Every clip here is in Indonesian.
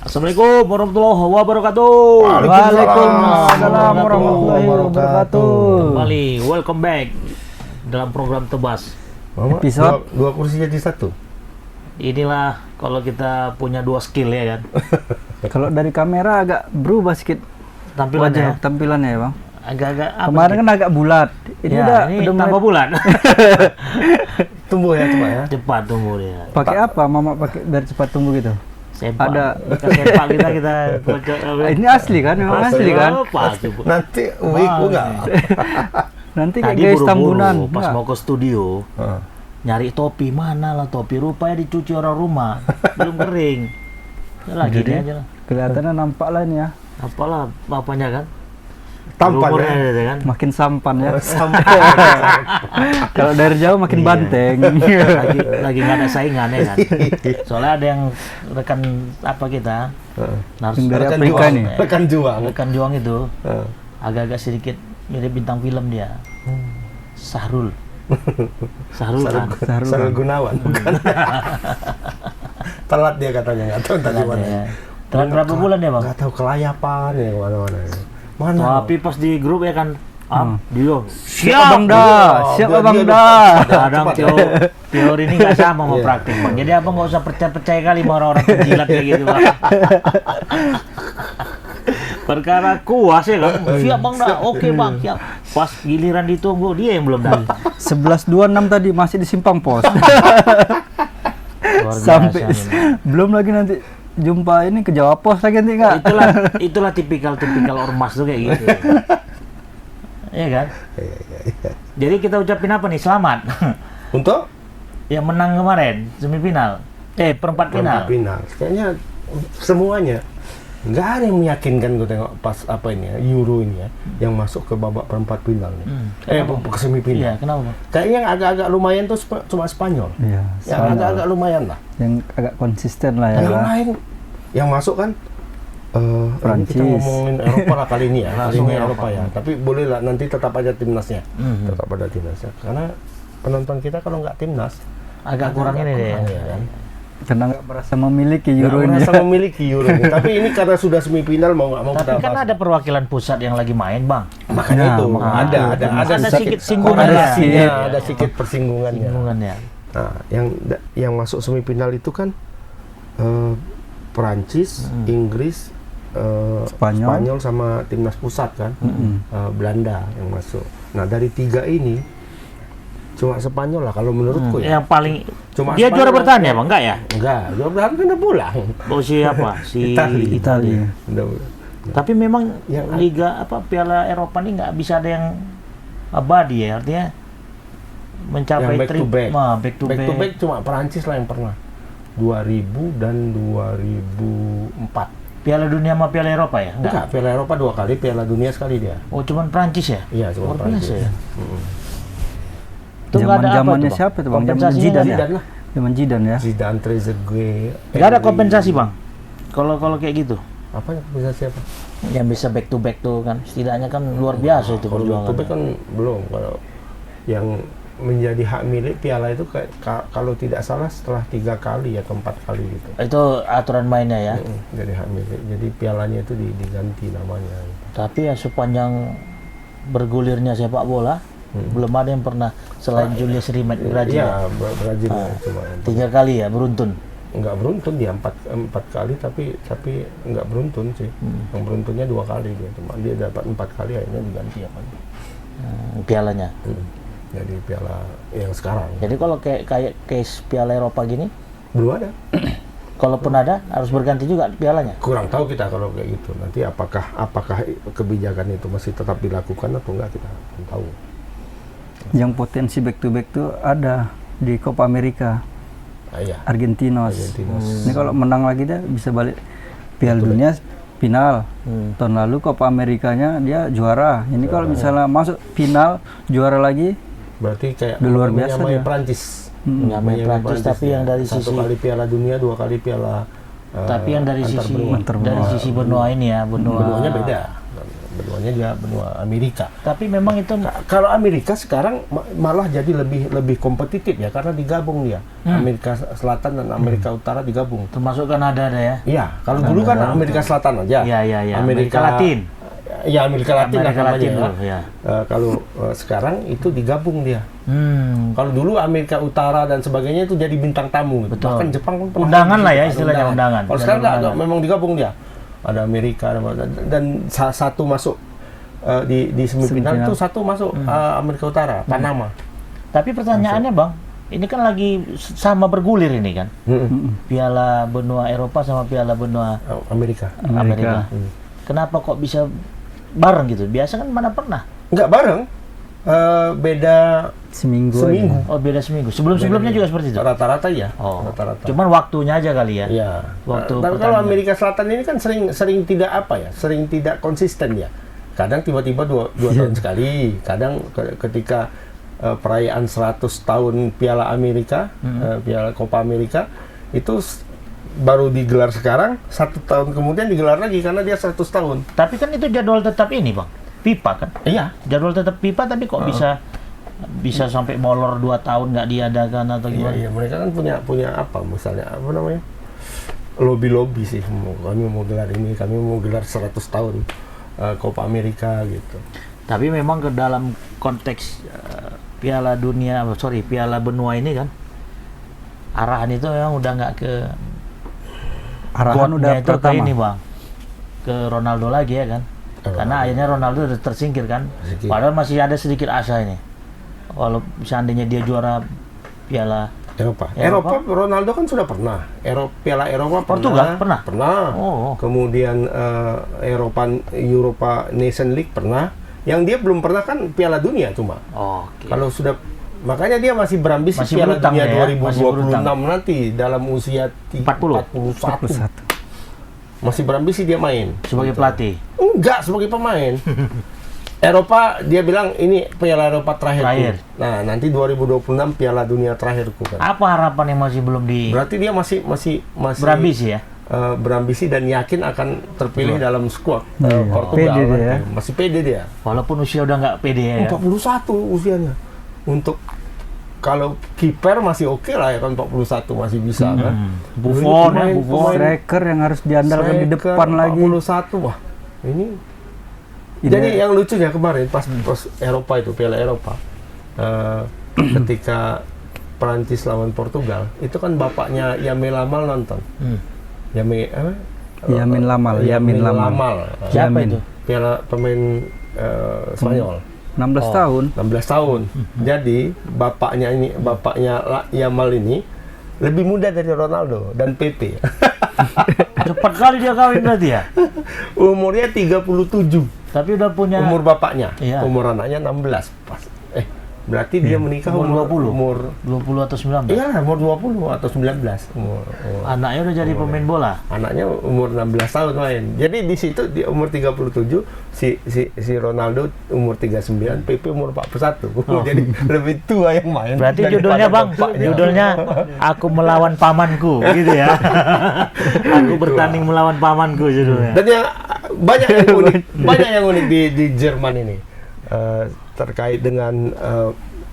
Assalamualaikum warahmatullahi wabarakatuh. Waalaikumsalam warahmatullahi wabarakatuh. Kembali, welcome back dalam program Tebas. Mama, Episode dua kursi jadi satu. Inilah kalau kita punya dua skill ya kan. kalau dari kamera agak berubah sedikit Tampilannya tampilannya ya bang. agak-agak apa Kemarin sih? kan agak bulat. Ini Ya, udah ini mulai tambah bulan. Tumbuh ya coba ya. Cepat tumbuh dia. pakai apa mama pakai biar cepat tumbuh gitu? Sempak. Ada- Sempak kita Ini asli kan? Memang asli kan? Pasti. Nanti wiku nggak? Nanti kayak Tadi guys buru-buru tambunan. pas Enggak. mau ke studio Heeh. nyari topi, mana lah topi, rupanya dicuci orang rumah belum kering ya lah gini Jadi- aja lah, Kelihatannya nampak lah ini ya. apalah bapaknya kan Tampan umurnya ya. gitu kan Makin sampan ya. Sampai. Kalau dari jauh makin Iya. banteng. lagi nggak ada saingan ya kan, soalnya ada yang rekan apa kita Heeh. Nars Yang dari Rekan Afrika juang. nih. Rekan juang. rekan juang itu Heeh. agak-agak sedikit mirip bintang film dia, Sahrul kan Sarul Gunawan bukan? Telat dia katanya, nggak tahu tadi Telat mana. ya. Telat berapa bulan ya bang? Nggak tahu kelayapan ya kemana-mana. Mana? Tapi pas di grup ya kan, dia Siap abang dah, siap Dia- abang dia- dah. kadang teori ini nggak sama sama Iya. praktik bang. Jadi abang nggak usah percaya kali sama orang-orang penjilat kayak gitu bang. Perkara kuas ya kan, siap bang dah, oke bang siap. Pas giliran ditunggu dia yang belum datang. 11.26 tadi masih di simpang pos. Luar biasa Sampai memang. belum lagi nanti jumpa ini ke Jawa Pos lagi nanti enggak? Itulah tipikal ormas tuh kayak gitu. Iya kan? Iya, iya, iya. Jadi kita ucapin apa nih? Selamat. Untuk Yang menang kemarin semifinal, perempat final. perempat final. Kayaknya semuanya nggak ada yang meyakinkan gue tengok pas apa ini ya, Euro ini ya, yang masuk ke babak perempat final nih. Ke semifinal. Iya, kenapa bang? Kayaknya yang agak-agak lumayan tuh cuma Spanyol. Iya, Yang agak-agak lumayan lah. yang agak konsisten lah ya. Yang lain yang masuk kan ini Prancis. kita ngomongin Eropa lah kali ini ya. Kali Langsung ini Eropa. Eropa ya. Tapi boleh lah nanti tetap aja timnasnya. Mhm. Tetap ada timnasnya. Karena penonton kita kalau nggak timnas Agak kurang ini deh. kurang, ya kan? Karena nggak merasa memiliki Nggak Euro ini. merasa memiliki Euro ini. Tapi ini karena sudah semifinal mau nggak mau Tapi kita kan bahas. ada perwakilan pusat yang lagi main bang. Makanya Nah, itu makanya ada sedikit singgungannya. korelasinya, Iya. ada sedikit persinggungannya. Singgungannya. Nah, yang masuk semifinal itu kan Perancis, Inggris, Spanyol. sama timnas pusat kan, Belanda yang masuk. Nah dari tiga ini cuma Spanyol lah kalau menurutku ya. Yang paling Cuma dia Spanyol juara lah. bertahan ya bang? Enggak ya? Enggak, juara bertahan kan udah pulang. Oh siapa? Si Itali. Italia. Udah. Tapi memang Yang- Liga Piala Eropa ini nggak bisa ada yang abadi ya, artinya mencapai Yang back to back. back to Back back. to back cuma Perancis lah yang pernah. 2000 dan 2004. Piala Dunia sama Piala Eropa ya? Enggak, Piala Eropa 2 kali, Piala Dunia sekali dia. Oh cuman Prancis ya? Iya, cuma Luar biasa Perancis. ya? Itu nggak ada apa Zaman-zamannya tuh, Bang? siapa tuh bang? Zaman Kompensasinya Zidane nggak ya? ada? Zidane lah. Zaman Zidane ya. Zidane, Trezeguet. Nggak ada Henry. kompensasi bang? Kalau kayak gitu? Apa yang kompensasi apa? Yang bisa back to back tuh kan setidaknya kan luar biasa itu Kalau perjuangan. back to back kan belum. Kalau yang menjadi hak milik piala itu kalau tidak salah setelah 3 kali atau 4 kali gitu. Itu aturan mainnya ya. Jadi hak milik. Jadi pialanya itu diganti namanya. Tapi ya sepanjang bergulirnya sepak bola belum ada yang pernah selain Julius Rimet Brazil. Iya, Brazil cuma 3 kali ya beruntun. nggak beruntun dia empat kali tapi nggak beruntun sih. Yang beruntunnya 2 kali dia cuma dia dapat 4 kali akhirnya diganti apa. Pialanya. Jadi piala yang sekarang Jadi kalau kayak case Piala Eropa gini, belum ada. kalaupun ada harus berganti juga pialanya. Kurang tahu kita kalau kayak gitu. Nanti apakah kebijakan itu masih tetap dilakukan atau enggak kita belum tahu. Yang potensi back to back tuh ada di Copa America. Iya. Argentinos. Argentinos. Ini kalau menang lagi dia bisa balik Piala Dunia final. Tahun lalu Copa Amerikanya dia juara. Ini kalau misalnya masuk final juara lagi, Berarti kayak Udah luar biasa menyamai dia. Prancis. Nggak main Menyamai Prancis, tapi dia. yang dari 1 sisi kali Piala Dunia, 2 kali Piala tapi yang dari antar sisi benua. Antar dari benua. sisi benua ini ya, Benuanya beda. benuanya dia benua Amerika. Tapi memang itu Kalau Amerika sekarang malah jadi lebih kompetitif ya, karena digabung dia. Amerika Selatan dan Amerika Utara digabung. termasuk Kanada ada ya. Iya, kalau dulu kan Amerika Selatan aja. Iya. Amerika Latin. Ya, Amerika Latin Amerika namanya Latin ya. dulu, ya. Kalau sekarang itu digabung dia. Hmm. Kalau dulu Amerika Utara dan sebagainya itu jadi bintang tamu. Gitu. Betul. Bahkan Jepang kan pernah Undangan di lah ya, situ, istilahnya undangan. Kalau sekarang nggak, Undangan. memang digabung dia. Ada Amerika dan satu masuk di semifinal itu, satu masuk Amerika Utara, Panama. Tapi pertanyaannya Bang, ini kan lagi sama bergulir ini kan. Piala benua Eropa sama Piala benua Amerika. Amerika. Kenapa kok bisa bareng gitu? Biasa kan mana pernah. Nggak bareng, beda Seminggu. seminggu. Oh, beda seminggu. Sebelum-sebelumnya juga seperti itu. Rata-rata ya. Oh. Rata-rata. Cuman waktunya aja kali ya. Iya. Waktu Tapi kalau pertandingan. Amerika Selatan ini kan sering tidak sering tidak konsisten ya. Kadang tiba-tiba dua tahun sekali. Kadang ketika perayaan 100 tahun Piala Amerika, Piala Copa Amerika itu baru digelar sekarang, 1 tahun kemudian digelar lagi karena dia 100 tahun. Tapi kan itu jadwal tetap ini Bang. FIFA kan. Iya. Jadwal tetap FIFA tapi kok bisa sampai molor 2 tahun nggak diadakan atau Iya, gimana? iya, mereka kan punya apa misalnya apa namanya? Lobby sih. Kami mau gelar ini, kami mau gelar 100 tahun Copa Amerika gitu. Tapi memang ke dalam konteks Piala benua ini kan arahan itu memang udah nggak ke Arahan godnya udah itu ke pertama. ini Bang, ke Ronaldo lagi ya kan. Karena akhirnya Ronaldo udah tersingkir kan. Tersingkir. Padahal masih ada sedikit asa ini. Walau seandainya dia juara Piala Eropa. Eropa. Ronaldo kan sudah pernah. Piala Eropa Portugal pernah? Pernah. Oh. Kemudian Europa Nation League pernah. Yang dia belum pernah kan Piala Dunia cuma. Oke. Kalau sudah, makanya dia masih berambisi Masih Piala berutang Dunia ya, masih 2026 berutang. nanti dalam usia 41. Masih berambisi dia main. Sebagai pelatih. Enggak, sebagai pemain. Eropa, dia bilang ini Piala Eropa Terakhir. terakhirku. Nah, nanti 2026 Piala Dunia terakhirku kan. Apa harapan yang masih belum Berarti dia masih berambisi ya? berambisi dan yakin akan terpilih dalam skuad Portugal. Pede dia ya. Masih pede dia. Walaupun usia udah nggak pede ya. 41 usianya. Untuk kalau kiper masih oke lah ya kan, 41 masih bisa kan. Buffon ya, Pemain- Buffon. Striker yang harus diandalkan di Striker depan lagi. 41, wah. Ini jadi yang lucunya kemarin pas Eropa itu, Piala Eropa, ketika Prancis lawan Portugal, itu kan bapaknya Yamin Lamal nonton. Yamin Lamal. Siapa Yamin. itu? Piala pemain Spanyol. 16 tahun. 16 tahun. Jadi bapaknya Yamal ini lebih muda dari Ronaldo dan Pepe. Cepat kali dia kawin berarti ya? Umurnya 37. Tapi udah punya Umur bapaknya. Iya. Umur anaknya 16. Pas. Berarti dia menikah umur 20. umur 20 atau 19. iya, umur 20 atau 19. Anaknya udah jadi pemain bola. Anaknya umur 16 tahun main. Jadi di situ di umur 37 si Ronaldo umur 39, Pepe umur 41. Jadi lebih tua yang main. Berarti daripada judulnya Bang, bapaknya. judulnya Aku Melawan Pamanku gitu ya. Aku bertanding melawan pamanku judulnya. Dan yang banyak yang unik di Jerman ini. Terkait dengan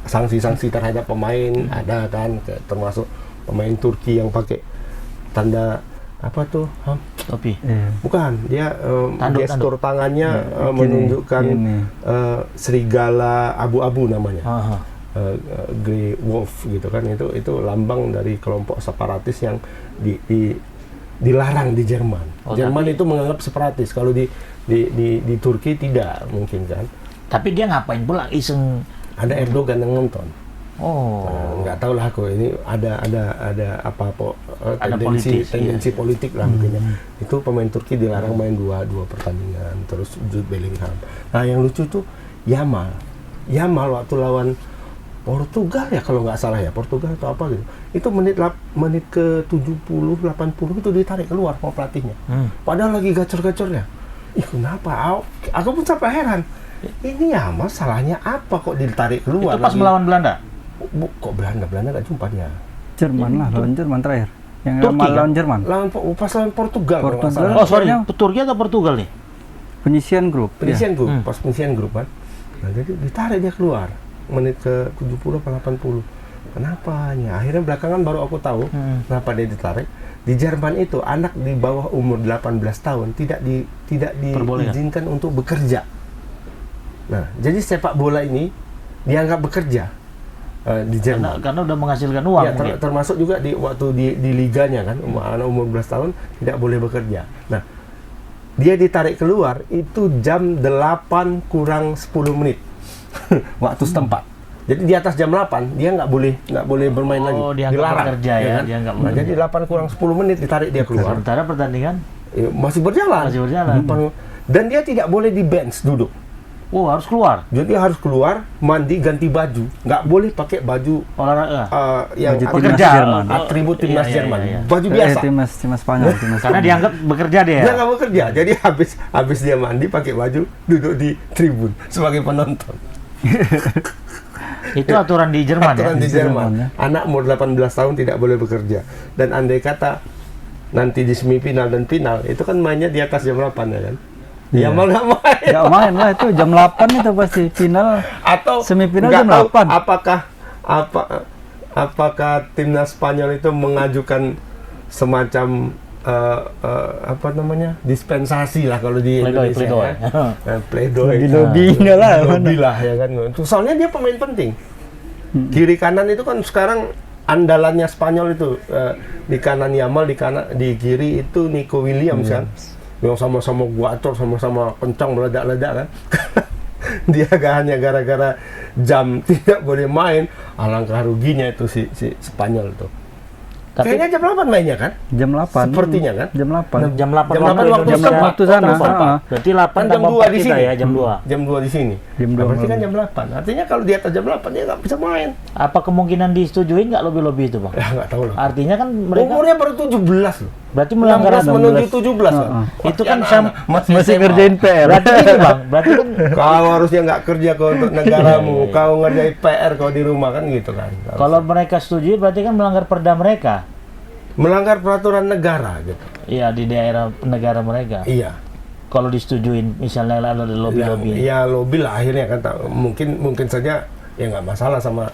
sanksi-sanksi terhadap pemain ada kan, termasuk pemain Turki yang pakai tanda apa tuh? Topi. Bukan, dia Tanduk, gestur tangannya menunjukkan serigala abu-abu namanya. Aha. Grey Wolf gitu kan, itu lambang dari kelompok separatis yang dilarang di Jerman. Oh, Jerman itu menganggap separatis, kalau di Turki tidak mungkin kan. Tapi dia ngapain pula iseng? Ada Erdogan yang nonton. Oh. Nggak tahu lah kok ini ada Ada tendensi politik, politik lah mungkin ya. Itu pemain Turki dilarang main dua pertandingan, terus Jude Bellingham. Nah yang lucu tuh Yamal waktu lawan Portugal ya kalau nggak salah ya, Portugal atau apa gitu. Itu menit ke 70 80 itu ditarik keluar sama pelatihnya. Padahal lagi gacor-gacornya. Ih kenapa? Aku pun sampai heran. Ini Yamal salahnya apa kok ditarik keluar? Itu pas melawan Belanda? Kok Belanda nggak jumpa dia. Jerman lah, lawan Jerman terakhir. Yang Turki, Yamal kan? lawan Jerman. Pas lawan Portugal. kalau nggak Portugal. salah. Oh sorry, Turki atau Portugal nih? Penyisian grup. Penyisian grup, pas penyisian grup kan. Nah, jadi ditarik dia keluar menit ke 70 atau 80. Kenapa? Ya, akhirnya belakangan baru aku tahu kenapa dia ditarik. Di Jerman itu anak di bawah umur 18 tahun tidak diizinkan untuk bekerja. Nah, jadi sepak bola ini dianggap bekerja di Jerman. Karena udah menghasilkan uang. Ya, termasuk juga waktu di liganya kan, anak umur 11 tahun tidak boleh bekerja. Nah, dia ditarik keluar itu jam 8 kurang 10 menit waktu setempat. Jadi di atas jam 8 dia nggak boleh bermain lagi. Oh, dia dilarang bekerja ya, kan? dia nggak Nah, jadi 8 kurang 10 menit ditarik dia keluar. Sementara pertandingan Masih berjalan. Dan dia tidak boleh di bench duduk. oh harus keluar. Jadi harus keluar, mandi, ganti baju. Nggak boleh pakai baju Olahraga. yang Baju pekerja. timnas Jerman. atribut timnas Iya, Jerman. iya. Baju biasa. Timnas Spanyol. Karena Spanyol. dianggap bekerja dia. Dia nggak bekerja. Jadi habis dia mandi pakai baju duduk di tribun sebagai penonton. Itu aturan di Jerman Aturan ya. di Jerman. ya. Anak umur 18 tahun tidak boleh bekerja. Dan andai kata nanti di semifinal dan final itu kan mainnya di atas jam 8 ya kan. Iya. Ya mau nggak main. Nggak main lah itu jam 8 itu pasti final. Atau Semifinal nggak jam tahu 8. apakah timnas Spanyol itu mengajukan semacam apa namanya dispensasi lah kalau di Pledoi, Indonesia pledoi. ya. Pledoi. Lobby-lobbynya lah. Lobby lah ya kan. Soalnya dia pemain penting. Kiri kanan itu kan sekarang andalannya Spanyol itu di kanan Yamal, di kiri itu Nico Williams kan. Yang sama-sama guacor, sama-sama kencang meledak-ledak kan. Dia hanya gara-gara jam tidak boleh main, alangkah ruginya itu si Spanyol itu. Tapi Kayaknya jam 8 mainnya kan? Jam 8. Sepertinya kan? Jam 8. jam 8 Jam 8 waktu Indonesia. setempat. Waktu sana. Setempat. Berarti 8 Kan jam tambah 2 4 di kita sini ya, jam 2. Jam 2 di sini. Jam Nah, 2 berarti kan jam 8. Artinya kalau di atas jam 8 dia nggak bisa main. Apa kemungkinan disetujui nggak lobby-lobby itu, Bang? Ya nggak tahu lah. Artinya kan mereka Umurnya baru 17 loh. berarti melanggar 16 menuju 17 kan. Itu kan sama Masih SMA. ngerjain PR. berarti ini, Bang. Berarti kan Kau harusnya nggak kerja kau untuk negaramu, kau ngerjain PR kau di rumah kan gitu kan. kalau mereka setuju berarti kan melanggar perda mereka. Melanggar peraturan negara gitu. Iya, di daerah negara mereka. Iya. Kalau disetujuin misalnya ada lobby-lobby. Ya lobby lah akhirnya kan mungkin saja ya nggak masalah sama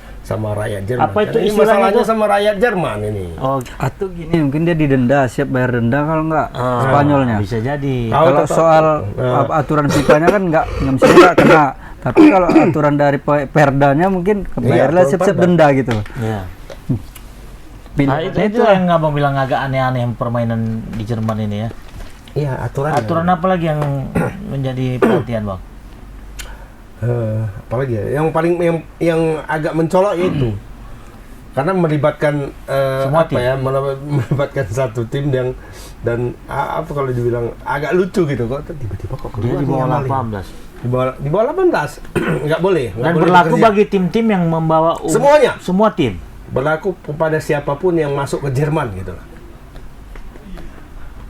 rakyat Jerman. Apa itu Kan ini istilahnya masalahnya itu? sama rakyat Jerman ini. Oh, Atau gini, mungkin dia didenda, siap bayar denda kalau nggak Spanyolnya. bisa jadi. Ah. Kalau tetap- soal aturan FIFA-nya kan nggak mesti nggak kena. Tapi kalau aturan dari perdanya mungkin kebayarlah Iya, siap-siap perda. denda gitu. Ya. Pin- Nah, itu yang Abang bilang agak aneh-aneh permainan di Jerman ini ya. Iya aturan. Aturan apa lagi yang menjadi perhatian, Bang? Apalagi ya? Yang agak mencolok itu karena melibatkan Semua apa tim. ya melibatkan satu tim dan apa kalau dibilang agak lucu gitu kok tiba-tiba kok Dia keluar di bawah nih Yamal ini. 18. Di bawah 18 nggak boleh Dan boleh berlaku bekerja. bagi tim-tim yang membawa Semuanya. semua tim. Berlaku kepada siapapun yang masuk ke Jerman gitu lah.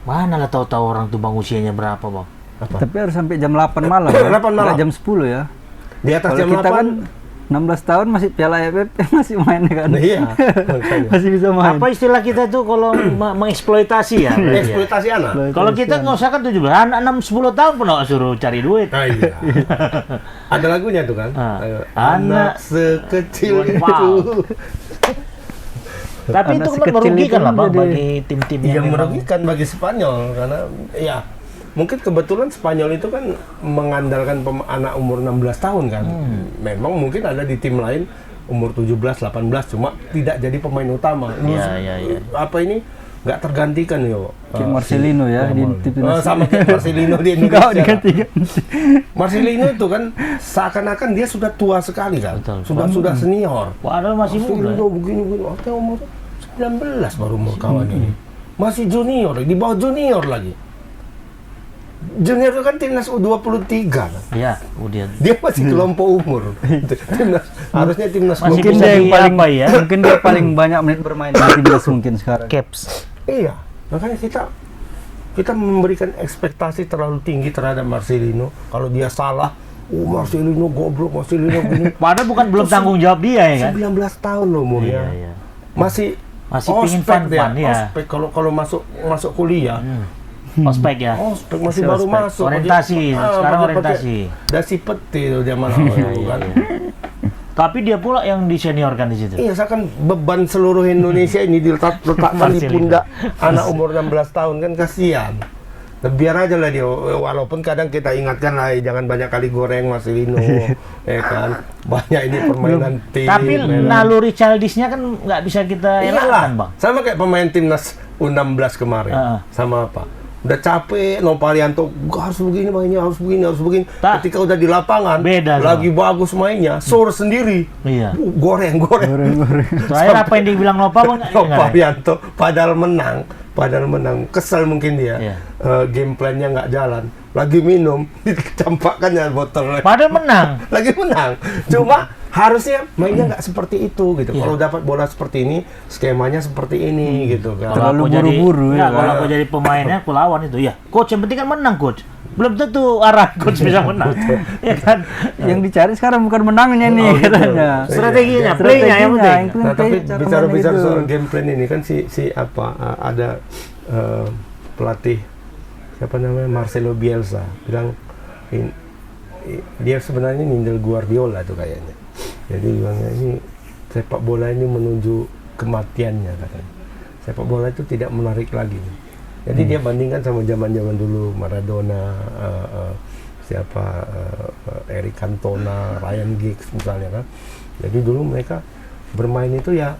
Mana lah tahu-tahu orang tuh Bang usianya berapa, Bang? Tapi harus sampai jam 8 malam. 8 malam. Nggak jam 10 ya. Di atas Kalau jam kita 8 kan 16 tahun masih Piala AFF masih main kan. iya makanya. Masih bisa main. Apa istilah kita tuh kalau mengeksploitasi ya? berarti ya? Eksploitasi anak. Kalau kita nggak usah kan 17, anak 6-10 tahun pun nggak suruh cari duit. Ah, iya. Ada lagunya tuh kan. Ah. Ayo, Anak sekecil Wow. itu. Tapi Anak itu kan sekecil merugikan itu lah, Bang, jadi- bagi tim-tim Yang memang- merugikan bagi Spanyol karena ya mungkin kebetulan Spanyol itu kan mengandalkan anak umur 16 tahun kan. Memang mungkin ada di tim lain umur 17, 18 cuma tidak jadi pemain utama. Iya. Apa ini nggak tergantikan yo. Kayak Marcelino ya di timnas. Sama kayak Marcelino di Enggak Indonesia. diganti-ganti. Marcelino itu kan seakan-akan dia sudah tua sekali kan. Betul. Sudah senior. Padahal masih muda. Marcelino begini oh, umur 19 baru umur kawan ini. Masih junior, di bawah junior lagi. Junior itu kan timnas U23 kan. Iya, kemudian. Dia masih kelompok umur. Harusnya timnas Masih Mungkin bisa dia yang paling diapa ya? mungkin dia paling banyak menit bermain di timnas mungkin sekarang. Caps. Iya, makanya kita memberikan ekspektasi terlalu tinggi terhadap Marcelino. Kalau dia salah, Marcelino goblok, Marcelino gini. Padahal bukan belum tanggung jawab dia ya kan? 19 tahun loh umurnya. Iya. Masih Masih pingin ospek dia, fun-fun, ya. ospek kalau masuk kuliah. Ospek ya. Ospek masih Ospek. baru masuk. Orientasi, sekarang pakai orientasi. dasi peti itu zaman awal dulu kan. Tapi dia pula yang diseniorkan di situ. Iya, seakan beban seluruh Indonesia ini diletakkan di Marcelino. pundak anak umur 16 tahun kan, kasihan. Nah, biar aja lah dia, walaupun kadang kita ingatkan lah, jangan banyak kali goreng Marcelino, ya kan. Banyak ini permainan tim. Tapi ya kan. naluri childishnya kan nggak bisa kita Iyalah, elakkan, Bang. sama kayak pemain timnas U16 kemarin. Sama apa? Udah capek, Nopalianto harus begini mainnya, harus begini. Ketika udah di lapangan, Beda, lagi bagus mainnya, sore sendiri. Iya. Goreng. Terakhir apa yang dibilang Nova, Bang? Nopalianto padahal menang, kesel mungkin dia. Iya. Game plan-nya nggak jalan. Lagi minum, dicampakkannya botol. Padahal menang. Lagi menang. Cuma harusnya mainnya nggak seperti itu gitu. Iya. Kalau dapat bola seperti ini, skemanya seperti ini gitu kan. Terlalu aku jadi- buru-buru ya, Nggak, kalau kan? aku jadi pemainnya, aku lawan itu. Ya, coach yang penting kan menang, coach. Belum tentu arah coach bisa menang. Ya kan? Yang dicari sekarang bukan menangnya nih Oh, gitu. katanya. Strateginya, play-nya yang penting. Nah, tapi cara bicara-bicara mainnya soal itu. game plan ini kan ada pelatih siapa namanya Marcelo Bielsa bilang dia sebenarnya nindel Guardiola tuh kayaknya. Jadi bilangnya ini sepak bola ini menuju kematiannya katanya. Sepak bola itu tidak menarik lagi. Jadi dia bandingkan sama zaman-zaman dulu Maradona, Eric Cantona, Ryan Giggs misalnya kan. Jadi dulu mereka bermain itu ya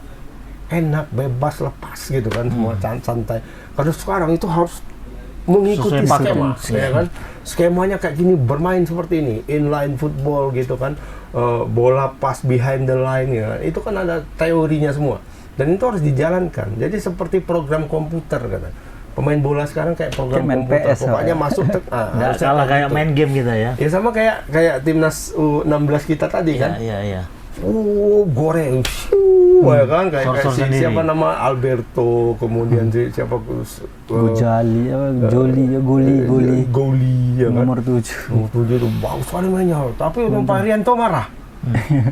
enak, bebas, lepas gitu kan, semua santai. Kalau sekarang itu harus mengikuti Sesuai pakem. skema, ya kan? Skemanya kayak gini, bermain seperti ini, inline football gitu kan, bola pass behind the line ya. Itu kan ada teorinya semua. Dan itu harus dijalankan. Jadi seperti program komputer kan. Pemain bola sekarang kayak program Kayak main komputer, PS, pokoknya ya. masuk Nggak harusnya kalah kayak gitu. main game kita ya. Ya sama kayak timnas U16 kita tadi kan. Iya. Goreng. Ya kan kayak Sor-sor si, sendiri. siapa nama Alberto, kemudian siapa Gojali, Goli ya kan. nomor 7. Nomor 7 itu bagus sekali mainnya. Tapi Pak Rianto marah.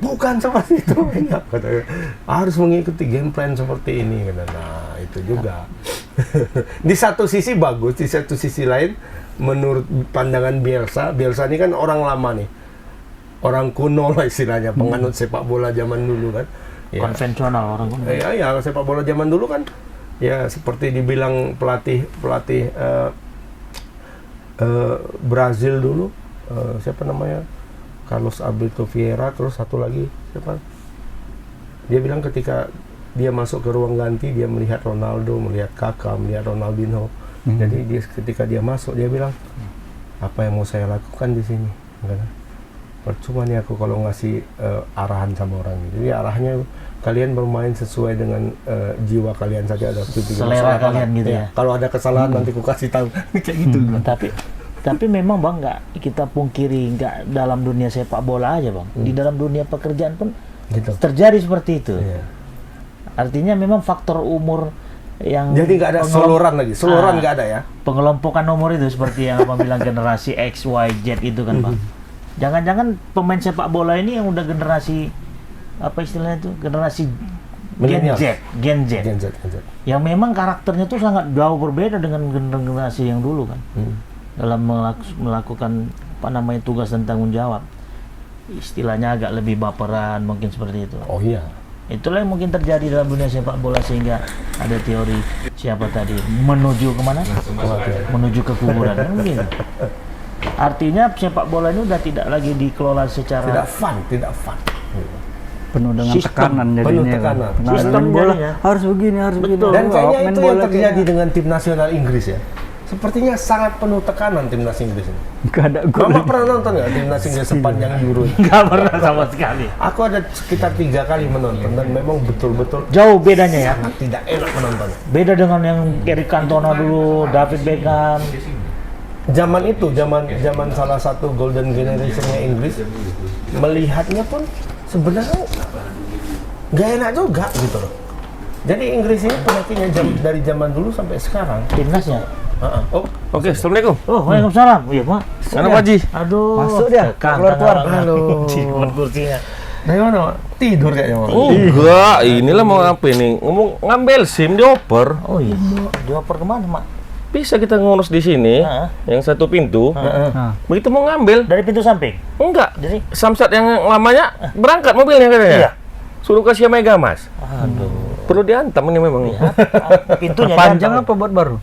Bukan seperti itu. Katanya, harus mengikuti game plan seperti ini. Nah, itu juga. Di satu sisi bagus, di satu sisi lain menurut pandangan Bielsa ini kan orang lama nih. Orang kuno lah istilahnya, penganut sepak bola zaman dulu kan. Ya. Konvensional orang kan. Ya, sepak bola zaman dulu kan ya seperti dibilang pelatih Brazil dulu, siapa namanya, Carlos Alberto Vieira, terus satu lagi siapa, dia bilang ketika dia masuk ke ruang ganti dia melihat Ronaldo, melihat Kakak, melihat Ronaldinho. Jadi ketika dia masuk dia bilang, apa yang mau saya lakukan di sini? Percuma nih aku kalau ngasih arahan sama orang. Jadi arahnya kalian bermain sesuai dengan jiwa kalian saja, ada Selera kalian gitu ya. Kalau ada kesalahan nanti aku kasih tahu. Kayak gitu. Tapi memang Bang, nggak kita pungkiri, nggak dalam dunia sepak bola aja Bang, di dalam dunia pekerjaan pun Gitu. terjadi seperti itu. Iya. Artinya memang faktor umur yang Jadi nggak ada seluruhan nggak ada ya. pengelompokan umur itu seperti yang Abang bilang generasi X, Y, Z itu kan Bang. Jangan-jangan pemain sepak bola ini yang udah generasi apa istilahnya itu, generasi Millennial. Gen Z. Gen Z. Yang memang karakternya tuh sangat jauh berbeda dengan generasi yang dulu kan. Dalam melakukan apa namanya tugas dan tanggung jawab, istilahnya agak lebih baperan mungkin seperti itu. Oh iya. Itulah yang mungkin terjadi dalam dunia sepak bola sehingga ada teori siapa tadi menuju kemana? Menuju ke kuburan kan begitu. Artinya sepak bola ini udah tidak lagi dikelola secara Tidak fun. Penuh dengan Sistem. tekanan jadinya. Penuh kan. tekanan. Nah, Sistem main bola jadinya. harus begini, harus begini. Dan kayaknya Main itu bola yang terjadi kayak- dengan tim nasional Inggris ya. Sepertinya sangat penuh tekanan timnas Inggris ini. Nggak ada gol. Mama pernah nonton nggak timnas Inggris sepanjang Euro? nggak pernah sama sekali. Aku ada sekitar 3 kali menonton dan memang betul-betul Jauh bedanya ya. sangat tidak enak menonton. Beda dengan yang Eric Cantona dulu, David Beckham. Zaman itu, zaman salah satu golden generation-nya Inggris, melihatnya pun sebenarnya nggak enak juga gitu loh. Jadi Inggris ini penyakitnya dari zaman dulu sampai sekarang. Timnasnya. Oh, Oke, assalamualum. Oh, waalaikumsalam. Iya, Pak. Mana Pak Haji? Aduh. Masuk dia, keluar. Halo. Di kursinya. dari mana? Pak? Tidur kayaknya. Pak. Oh enggak, inilah mau ngapain nih? Ngomong ngambil SIM dioper. Oh iya. Dioper kemana, Mak? bisa kita ngurus di sini, Heeh. yang satu pintu. Nah, Begitu mau ngambil, Dari pintu samping. enggak. Jadi, Samsat yang lamanya berangkat mobilnya katanya. Iya. Suruh kasih Megamas. aduh. Perlu diantam ini memang. Pintunya panjang jangan apa buat baru?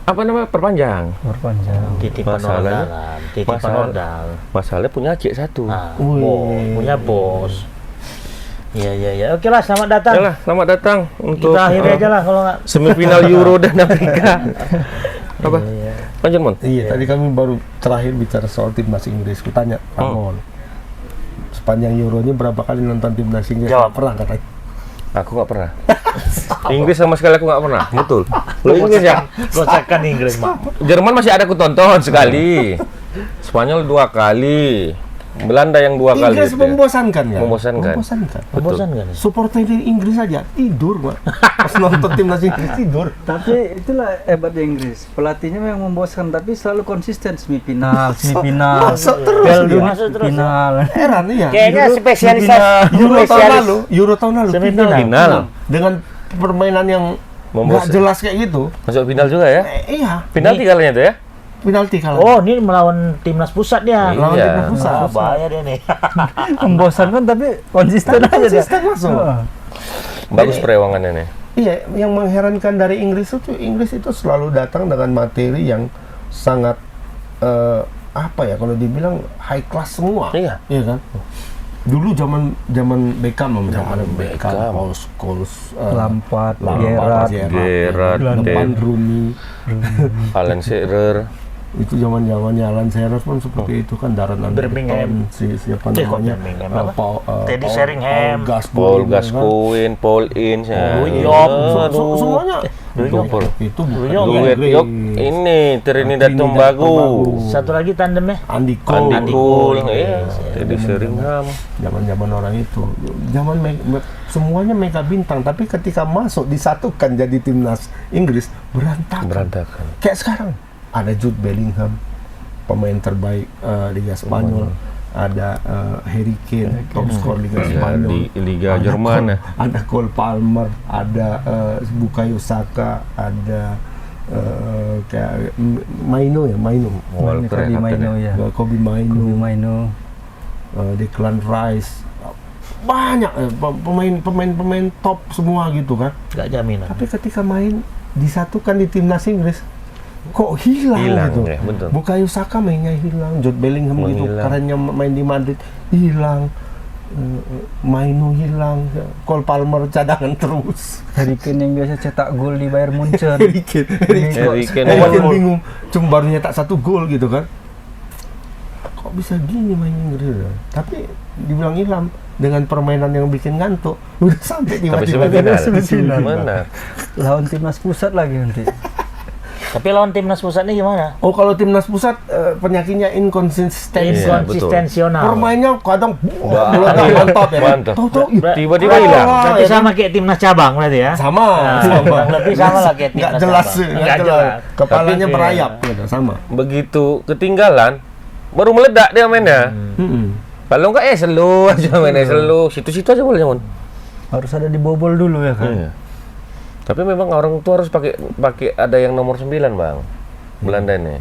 Apa namanya? Perpanjang. Berpanjang. titipan Masalahnya- ordalan, titipan masalah- ordal. Masalahnya punya cek satu. Nah, Wih. punya bos. Iya. Oke lah, selamat datang. Yalah, selamat datang untuk Kita akhiri aja lah kalau nggak. semifinal Euro dan Afrika. Apa? Iya. Lanjut, Mon. Iya, tadi kami baru terakhir bicara soal timnas Inggris. Kutanya, Pak Mon, sepanjang Euronya berapa kali nonton timnas Inggris? Jawab. Pernah katanya. Aku nggak pernah. Inggris sama sekali aku nggak pernah. Betul. Lo Inggris ya? Gocekan Inggris, Mak. Jerman masih ada aku tonton sekali. Spanyol 2 kali. Belanda yang 2 kali. Inggris gitu ya. membosankan kan? Membosankan. Membosankan. Bosan kan? Supporter dari Inggris aja tidur, Pak. Pas nonton timnas Inggris tidur. Tapi itulah hebatnya Inggris. Pelatihnya memang membosankan tapi selalu konsisten semifinal, semifinal. Masuk terus Piala dia. Dunia Masuk terus. final. Heran ya. Kayaknya Euro spesialisasi Euro tahun lalu Semifinal. Final. dengan permainan yang nggak Membos- jelas kayak gitu. Masuk final juga ya? Iya, Penalti kalinya tuh ya? penalti kalah. Oh, ini melawan timnas pusat dia. Lawan Iya. timnas pusat. Ah, bahaya dia nih. Membosankan tapi konsisten Tapi aja dia. konsisten masuk. Heeh. Bagus perewangannya nih. Iya, yang mengherankan dari Inggris itu selalu datang dengan materi yang sangat apa ya, kalau dibilang high class semua. Iya. Iya kan? Dulu zaman Beckham, Zaman Beckham. Scholes, Lampard, Lampard, Gerrard. Gerrard, depan Rooney. Alan Shearer. Itu zamannya Alan Shearer pun seperti itu kan, Darren Birmingham. Anderton, siapa Kok namanya? Birmingham apa? Teddy Paul- Sheringham. Paul kan? Gascoigne, Paul Ince. Duyok. Semuanya Duyok. itu bukan Duyok. Duet Inggris. yok ini Trinidad Trinidad Tobago. Tobago. Satu lagi tandemnya. Andy Cole. Andy Cole, Cole. iya. Teddy Sheringham. Zaman orang itu, semuanya mega bintang, tapi ketika masuk disatukan jadi timnas Inggris berantakan. Berantakan. Kayak sekarang ada Jude Bellingham, pemain terbaik Liga Spanyol, ada Harry Kane, top skor Liga Ya, Spanyol, di Liga Ada Jerman ya. ada Cole Palmer, ada Bukayo Saka, ada kayak Maino. Walker ya Kobe Maino kaptennya. ya. Kobe Maino, Kobe Maino. Declan Rice, banyak pemain top semua gitu kan. Gak jaminan. Tapi ketika main disatukan di timnas Inggris, kok hilang gitu. Ya, betul. Bukayo Saka mainnya hilang, Jude Bellingham gitu, Menghilang. karena main di Madrid hilang, Maino hilang, Cole Palmer cadangan terus. Harry Kane yang biasa cetak gol di Bayern Munchen. Harry Kane bingung, cuma baru nyetak 1 gol gitu kan. Kok bisa gini main Inggris? Tapi dibilang hilang dengan permainan yang bikin ngantuk, udah sampai Tapi tiba-tiba semifinal. Mana? Lawan timnas pusat lagi nanti. Tapi lawan timnas pusat ini gimana? Oh, kalau timnas pusat penyakitnya inkonsistensi. Iya, Inkonsistensional. Permainnya kadang Wah, mantap ya. mantap. Tahu-tahu Tiba-tiba Wah, hilang. wah. Berarti ya kan? sama kayak timnas cabang berarti ya? sama. kurang lebih sama lah kayak Nggak timnas jelas, cabang. nggak Nggak jelas. jelas. Kepalanya Tapi- berayap gitu, sama. Begitu ketinggalan, baru meledak dia mainnya. Kalau enggak slow aja mainnya slow. Situ-situ aja boleh Mon. Harus ada dibobol dulu ya kan. Iya. Tapi memang orang tua harus pakai ada yang nomor 9, Bang. Belanda nih.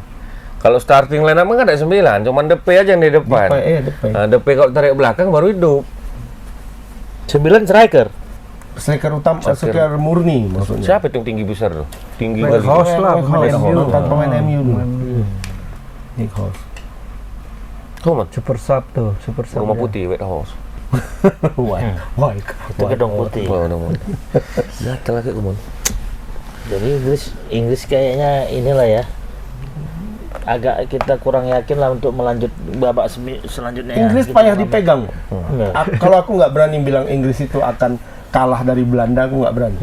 Kalau starting line up nggak ada 9, cuman DP aja yang di depan. DP. Nah, DP kalau tarik belakang baru hidup. 9 striker. Striker utama, Striker. striker murni maksudnya. Siapa itu yang tinggi besar tuh? Tinggi Nick kali. House lah, Nick pemain House. MU. Mantan pemain MU dulu. Nick House. Kuman. Super sub tuh, super sub. Rumah ya. putih, White House. Itu gedung putih. Wah, udah mau. Datang lagi Kuman. Jadi Inggris kayaknya inilah ya. Agak kita kurang yakin lah untuk melanjut babak selanjutnya. Inggris ya. payah dipegang. Enggak. Kalau aku nggak berani bilang Inggris itu akan kalah dari Belanda, aku nggak berani.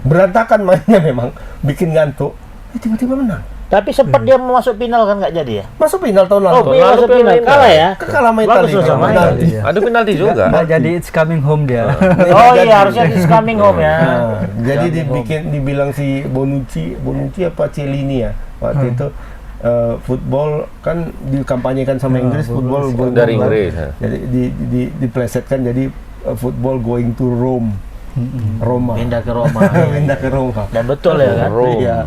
Berantakan mainnya memang, bikin ngantuk. Tiba-tiba menang. Tapi sempat dia mau masuk final kan nggak jadi ya? Masuk final tahun Oh, lalu. dia masuk lalu final. final. Kalah ya? Kalah sama Bagus Italia. loh sama Penalti. Italia. Ada penalti juga. Nah, jadi it's coming home dia. Oh iya, harusnya it's coming home ya. Nah, jadi dibilang si Bonucci apa Cellini ya waktu itu football kan dikampanyekan sama Inggris, football going Dari to Rome. Inggris, ya. Jadi diplesetkan jadi football going to Rome. Roma. Pindah ke Roma. Pindah ke Roma. Dan betul ya kan? Rome. Iya.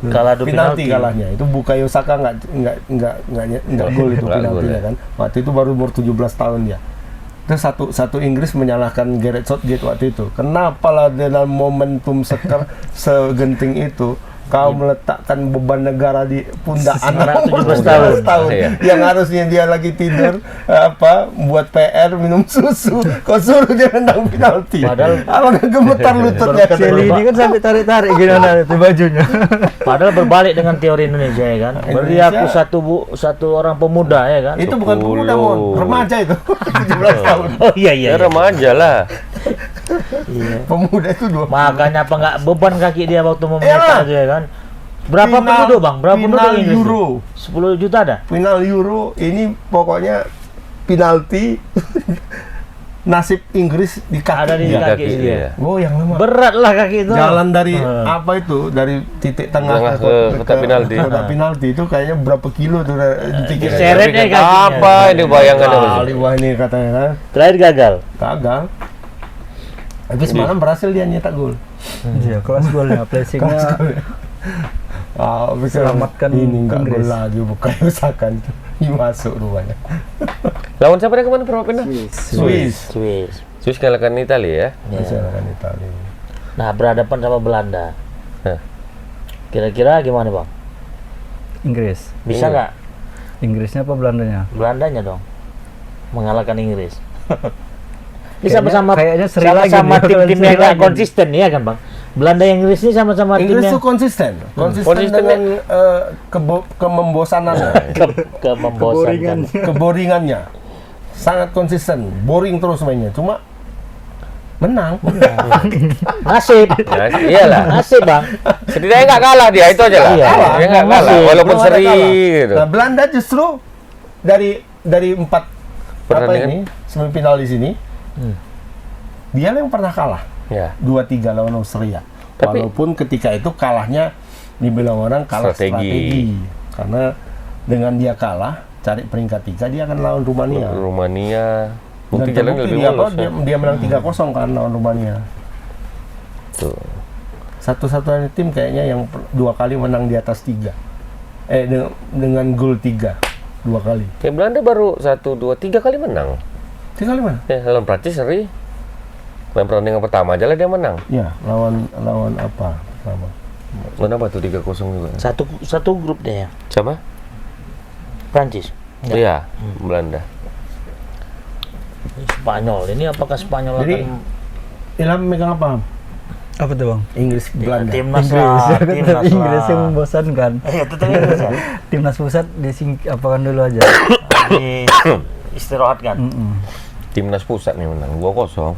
Kalah adu penalti. kalahnya. Itu Bukayo Saka nggak gol itu Nggak penaltinya gol, ya. kan. Waktu itu baru umur 17 tahun dia. Terus satu Inggris menyalahkan Gareth Southgate waktu itu. Kenapa lah dalam momentum segenting itu kau meletakkan beban negara di pundak anak 17 tahun Iya. yang harusnya dia lagi tidur buat PR minum susu, kau suruh dia nendang penalti. Padahal- apakah gemetar lututnya kata Seli ini kan sampai tarik-tarik gimana itu bajunya. Padahal berbalik dengan teori Indonesia ya kan. Beri aku Indonesia- satu orang pemuda ya kan. itu bukan pemuda, Mon, remaja itu 17 tahun. Oh iya iya. Ya remaja lah. Pemuda itu 20. Makanya apa nggak beban kaki dia waktu Iyalah. meminta itu ya kan. Berapa penduduk bang? Berapa final penduduk Inggris? Euro. 10 juta ada? Final Euro ini pokoknya penalti nasib Inggris di kaki. Ada di dia. kaki dia. dia. Oh, yang lama. Berat lah kaki itu. Jalan dari Hmm. apa itu? Dari titik tengah Tengah ke kotak penalti. kotak penalti itu kayaknya berapa kilo tuh dipikir. Seret ya kakinya. Apa ini bayangan Kali wah ini katanya kan. Terakhir gagal. Gagal. Tapi semalam berhasil dia nyetak gol. Iya, kelas golnya, placingnya Selamatkan ini enggak gol Inggris. lagi, bukan usahakan itu. Ini masuk rupanya. Lawan siapa dia kemana berapa pindah? Swiss. Swiss kalahkan Italia ya. Masih akan Italia. Nah berhadapan sama Belanda. Hah. Kira-kira gimana bang? Inggris. Bisa Iya. nggak Inggrisnya apa Belandanya? Belandanya dong mengalahkan Inggris? Ini Kayaknya- sama-sama kayaknya seri lagi sama nih, tim-tim seri yang nggak lagi. konsisten ya kan bang? Belanda yang Inggris ini sama-sama tim Inggris yang itu konsisten Konsisten dengan kemembosanannya, membosankan. keboringannya, sangat konsisten, boring terus mainnya, cuma menang. Nasib. Ya, iyalah. Nasib bang. Setidaknya nggak kalah dia, itu aja lah. Iya. Dia nggak kalah, Masih. walaupun Belum ada seri kalah. gitu. Nah, Belanda justru dari 4 Pertandingan. semifinal di sini, Hmm. dia yang pernah kalah Ya. 2-3 lawan Austria. Tapi- Walaupun ketika itu kalahnya dibilang orang kalah strategi. Karena dengan dia kalah cari peringkat 3 dia akan lawan Rumania. Rumania. Bukti Dan jalan terbukti lebih dia, mulus. Ya. dia menang 3-0 kan lawan Rumania. Tuh. Satu-satunya tim kayaknya yang 2 kali menang di atas 3. Dengan gol 3 2 kali. Ya, Belanda baru 1, 2, 3 kali menang. 3 kali mana? Ya, lawan Prancis seri. Main pertandingan pertama aja lah dia menang. Ya, lawan apa? Pertama. Lawan apa tuh 3-0 juga? Satu grup deh ya. Siapa? Prancis. Iya, Belanda. Spanyol. Ini apakah Spanyol Jadi, akan Ilham megang apa? Apa tuh bang? Inggris Belanda. timnas Inggris, lah, timnas Inggris yang lah. membosankan. Iya, tetap Inggris ya. Timnas pusat apakan dulu aja. Di istirahatkan. Timnas pusat nih menang 2-0.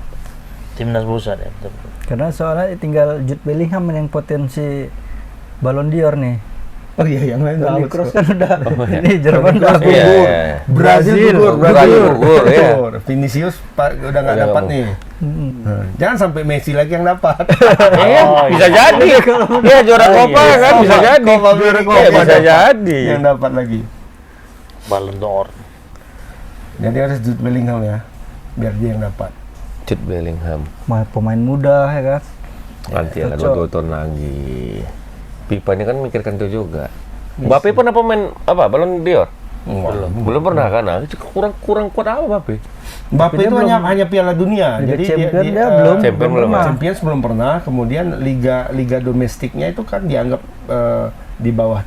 Timnas pusat ya. Betul. Karena soalnya tinggal Jude Bellingham yang potensi Ballon d'Or nih. Oh iya, yang lain Toni out. Kroos kan udah. iya. Ini Jerman udah Iya, gugur. iya. Brazil gugur, Brazil gugur, ya. Gugur. Vinicius udah nggak Udah dapat nggak nih. Jangan sampai Messi lagi yang dapat. Iya, bisa jadi. Iya, juara Copa kan bisa jadi. Iya, bisa jadi. Yang dapat lagi. Ballon d'Or. Jadi harus Jude Bellingham ya, biar dia yang dapat. Jude Bellingham. Pemain muda ya kan. Nanti ada Cocok. 2 tahun lagi. Pipa ini kan mikirkan itu juga. Mbappe pernah pemain apa? Ballon d'Or? Belum pernah kan? Nah, kurang kuat apa Mbappe? Mbappe dia itu belum- hanya Piala Dunia. Liga Jadi Champion dia eh, belum Champion belum, pernah. Champions belum pernah. Kemudian liga domestiknya itu kan dianggap di bawah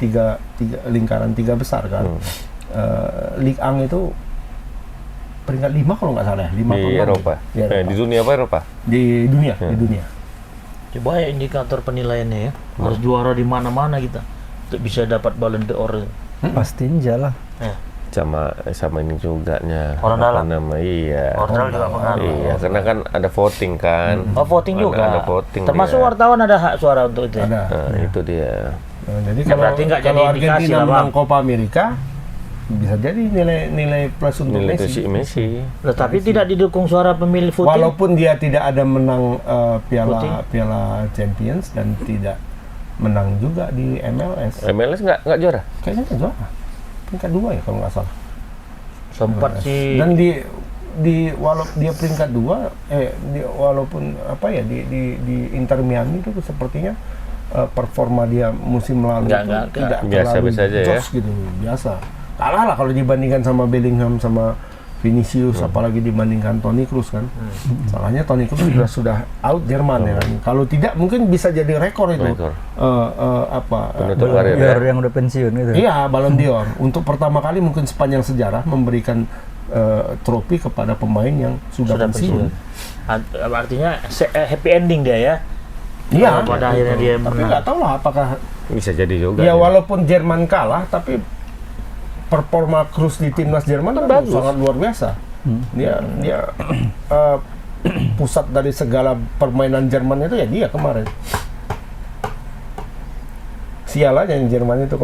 lingkaran 3 besar kan. Ligue 1 itu peringkat 5 kalau nggak salah ya, 5 Di atau 6. Eropa. Di Eropa. Di dunia apa Eropa? Di dunia. Coba ya indikator penilaiannya ya. Harus juara di mana-mana kita untuk bisa dapat Ballon d'Or. Pasti lah. Sama ini juga nya. Orang apa dalam. nama? Iya. Orang dalam juga pengaruh. Iya, karena kan ada voting kan. Oh, voting juga. Ada voting. Termasuk dia. wartawan ada hak suara untuk itu ya. Ada. Nah, itu dia. Nah, jadi Ya, kalau berarti nggak jadi kalau indikasi Argentina lah, menang Bang. Copa America bisa jadi nilai plus untuk Nilai itu Messi. si Messi. Tetapi tidak didukung suara pemilih voting. Walaupun dia tidak ada menang Voting. Piala Champions dan tidak menang juga di MLS. MLS nggak juara. Kayaknya kan juara. Peringkat 2 ya kalau nggak salah. Sempat sih. Dan walaupun dia peringkat 2 walaupun apa ya di Inter Miami itu sepertinya performa dia musim lalu Nggak, itu nggak. tidak Biasa terlalu saja ya. jos gitu, biasa. Kalah lah kalau dibandingkan sama Bellingham sama Vinicius, apalagi dibandingkan Toni Kroos kan. Salahnya Toni Kroos sudah out Jerman ya kan. Kalau tidak mungkin bisa jadi rekor itu. Rekor. Penutup Ballon karir d'Or ya. yang udah pensiun gitu. Iya, Ballon d'Or. Untuk pertama kali mungkin sepanjang sejarah memberikan trofi kepada pemain yang sudah pensiun. Artinya happy ending dia ya. Iya. Pada akhirnya dia Tapi menang. nggak tahu lah apakah Bisa jadi juga. ya walaupun Jerman kalah tapi performa Kroos di timnas Jerman kan bagus. sangat luar biasa. Dia pusat dari segala permainan Jerman itu ya dia kemarin. Sial aja yang Jerman itu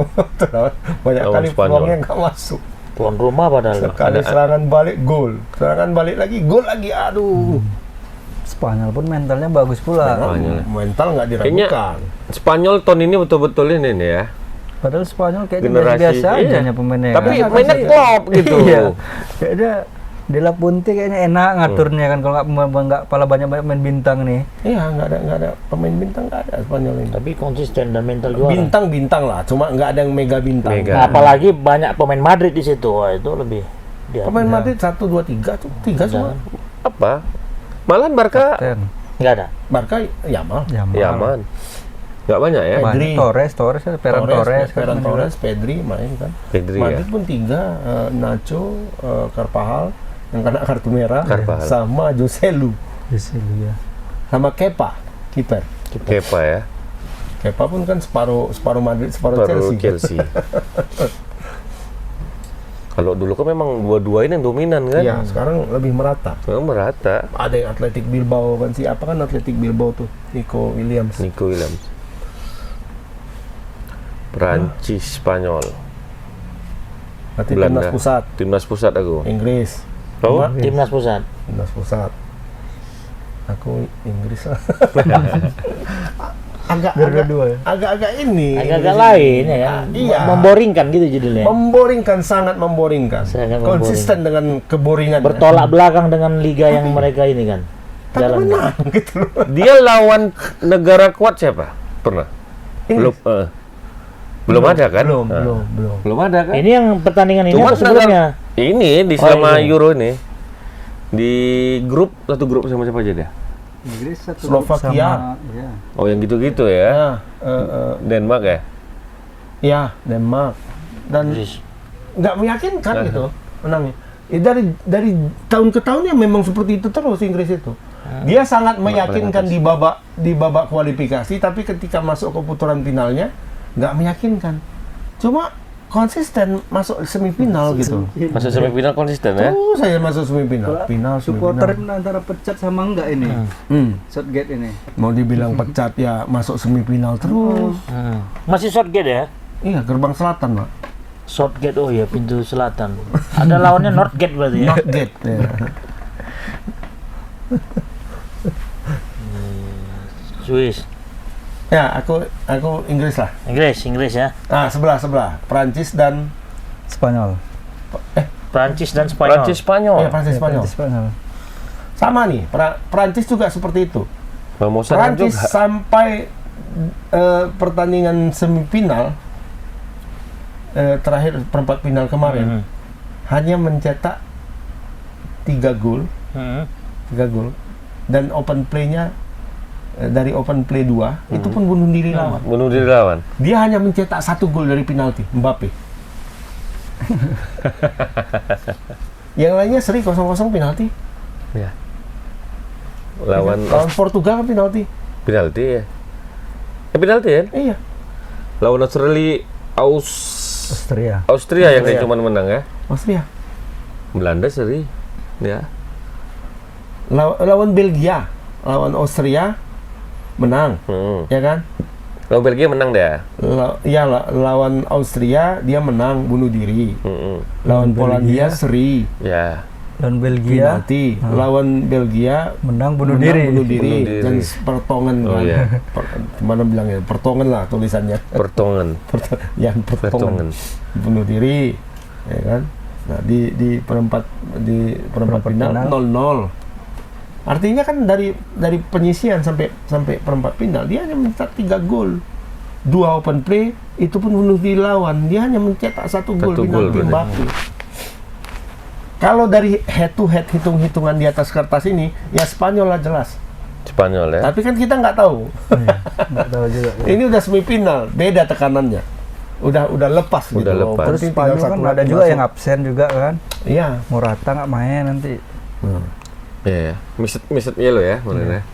banyak Lawan kali Spanyol. peluangnya nggak masuk. Tuan rumah padahal. Sekali serangan balik gol, serangan balik lagi gol lagi, aduh. Spanyol pun mentalnya bagus pula. Spanyol. Mental nggak Kayaknya diragukan. Spanyol tahun ini betul-betul ini nih ya. Padahal Spanyol kayaknya Generasi, biasa iya. aja pemainnya. Tapi kan? mainnya klop gitu. Iya. Kayaknya De La Punte kayaknya enak ngaturnya kan kalau nggak pala banyak main bintang nih. Iya, nggak ada pemain bintang, nggak ada Spanyol ini. Tapi konsisten dan mental juara. Bintang lah, cuma nggak ada yang mega bintang. Mega. Nah, apalagi banyak pemain Madrid di situ. Wah, itu lebih dia. Pemain Madrid 1, 2, 3 tuh, 3 semua. Apa? Malahan Barca Ten. Nggak ada. Barca Yamal, Yaman. Nggak banyak ya. Pedri. Banyak. Torres, Ferran Torres, Ferran kan main Torres, Pedri main kan. Pedri ya. Madrid pun 3, Nacho, Carvajal yang kena kartu merah, Carvajal. sama Joselu, juga. Di sini ya. sama Kepa, kiper. Kepa ya. Kepa pun kan separuh Madrid, separuh Baru Chelsea. Chelsea. Kalau dulu kan memang dua-dua ini yang dominan kan. Iya, sekarang lebih merata. Memang merata. Ada yang Athletic Bilbao kan, siapa kan Athletic Bilbao tuh? Nico Williams. Nico Williams. Prancis, Spanyol. Berarti Belanda. timnas pusat, Timnas pusat aku. Inggris. Oh, Cuma Timnas pusat. timnas pusat. Aku Inggris lah. agak-agak ini. Agak-agak lain ya kan. Iya. Memboringkan gitu judulnya. Memboringkan, sangat memboringkan. Sangat Konsisten dengan keboringan. Bertolak belakang dengan liga yang mereka ini kan. Tapi Jalan. menang gitu loh. dia lawan negara kuat siapa? Pernah? Belum. Belum ada kan? Belum, Nah. belum. Belum ada kan? Ini yang pertandingan ini Cuma atau sebelumnya? Ini di selama ini. Euro ini di satu grup sama siapa aja dia? Inggris satu Slovakia. sama, ya. Oh yang gitu-gitu ya? Denmark ya? Ya, Denmark. Dan Inggris. nggak meyakinkan gitu menangnya. Dari tahun ke tahun ya memang seperti itu terus Inggris itu. Dia sangat meyakinkan di babak kualifikasi, tapi ketika masuk ke putaran finalnya nggak meyakinkan. Cuma konsisten masuk semifinal gitu. Masuk semifinal konsisten ya? Oh, saya masuk semifinal. Final, Supporter semifinal. antara pecat sama enggak ini. Southgate ini. Mau dibilang pecat ya masuk semifinal terus. Masih Southgate ya? Iya, gerbang selatan, Pak. Southgate, oh ya pintu selatan. Ada lawannya Northgate berarti ya? Northgate. Ya. Swiss. Ya, aku Inggris lah. Inggris ya. Ah, sebelah. Prancis dan Spanyol. Prancis dan Spanyol. Prancis, Spanyol. Iya, Prancis Spanyol. Spanyol. Sama nih, Prancis juga seperti itu. Memosan Prancis juga. sampai pertandingan semifinal terakhir perempat final kemarin hanya mencetak 3 gol, 3 gol, dan open play-nya dari open play 2 itu pun bunuh diri lawan. Bunuh diri lawan. Dia hanya mencetak 1 gol dari penalti, Mbappe. Yang lainnya seri 0-0 penalti. Ya. Lawan Lawan Portugal kan penalti. penalti ya. Penalti ya? Iya. Lawan Australia, Austria. yang kayak cuman menang ya. Austria. Belanda seri. Ya. Lawan Belgia, lawan Austria menang, ya kan? Lawan Belgia menang dia. Lawan Austria dia menang bunuh diri. Lawan Polandia seri Ya. Dan Belgia penalti. Lawan Belgia menang bunuh menang diri. bunuh diri Bunuh diri. dan pertongan Oh, kan. iya. Mana bilangnya pertongan lah tulisannya. Pertongan. Yang pertongan bunuh diri, ya kan? Nah di perempat final 0-0. Artinya kan dari penyisian sampai perempat final dia hanya mencetak 3 gol. 2 open play, itu pun bunuh diri lawan. Dia hanya mencetak 1 gol penalti Mbappe. Kalau dari head to head hitung-hitungan di atas kertas ini, ya Spanyol lah jelas. Spanyol ya. Tapi kan kita nggak tahu. Nggak tahu juga. Ini udah semifinal, beda tekanannya. Udah lepas gitu. Udah lepas. Terus Penting Spanyol tinggal kan satu ada lagi juga masuk. yang absen juga kan. Iya. Morata nggak main nanti. Iya, miset yellow ya, mulanya.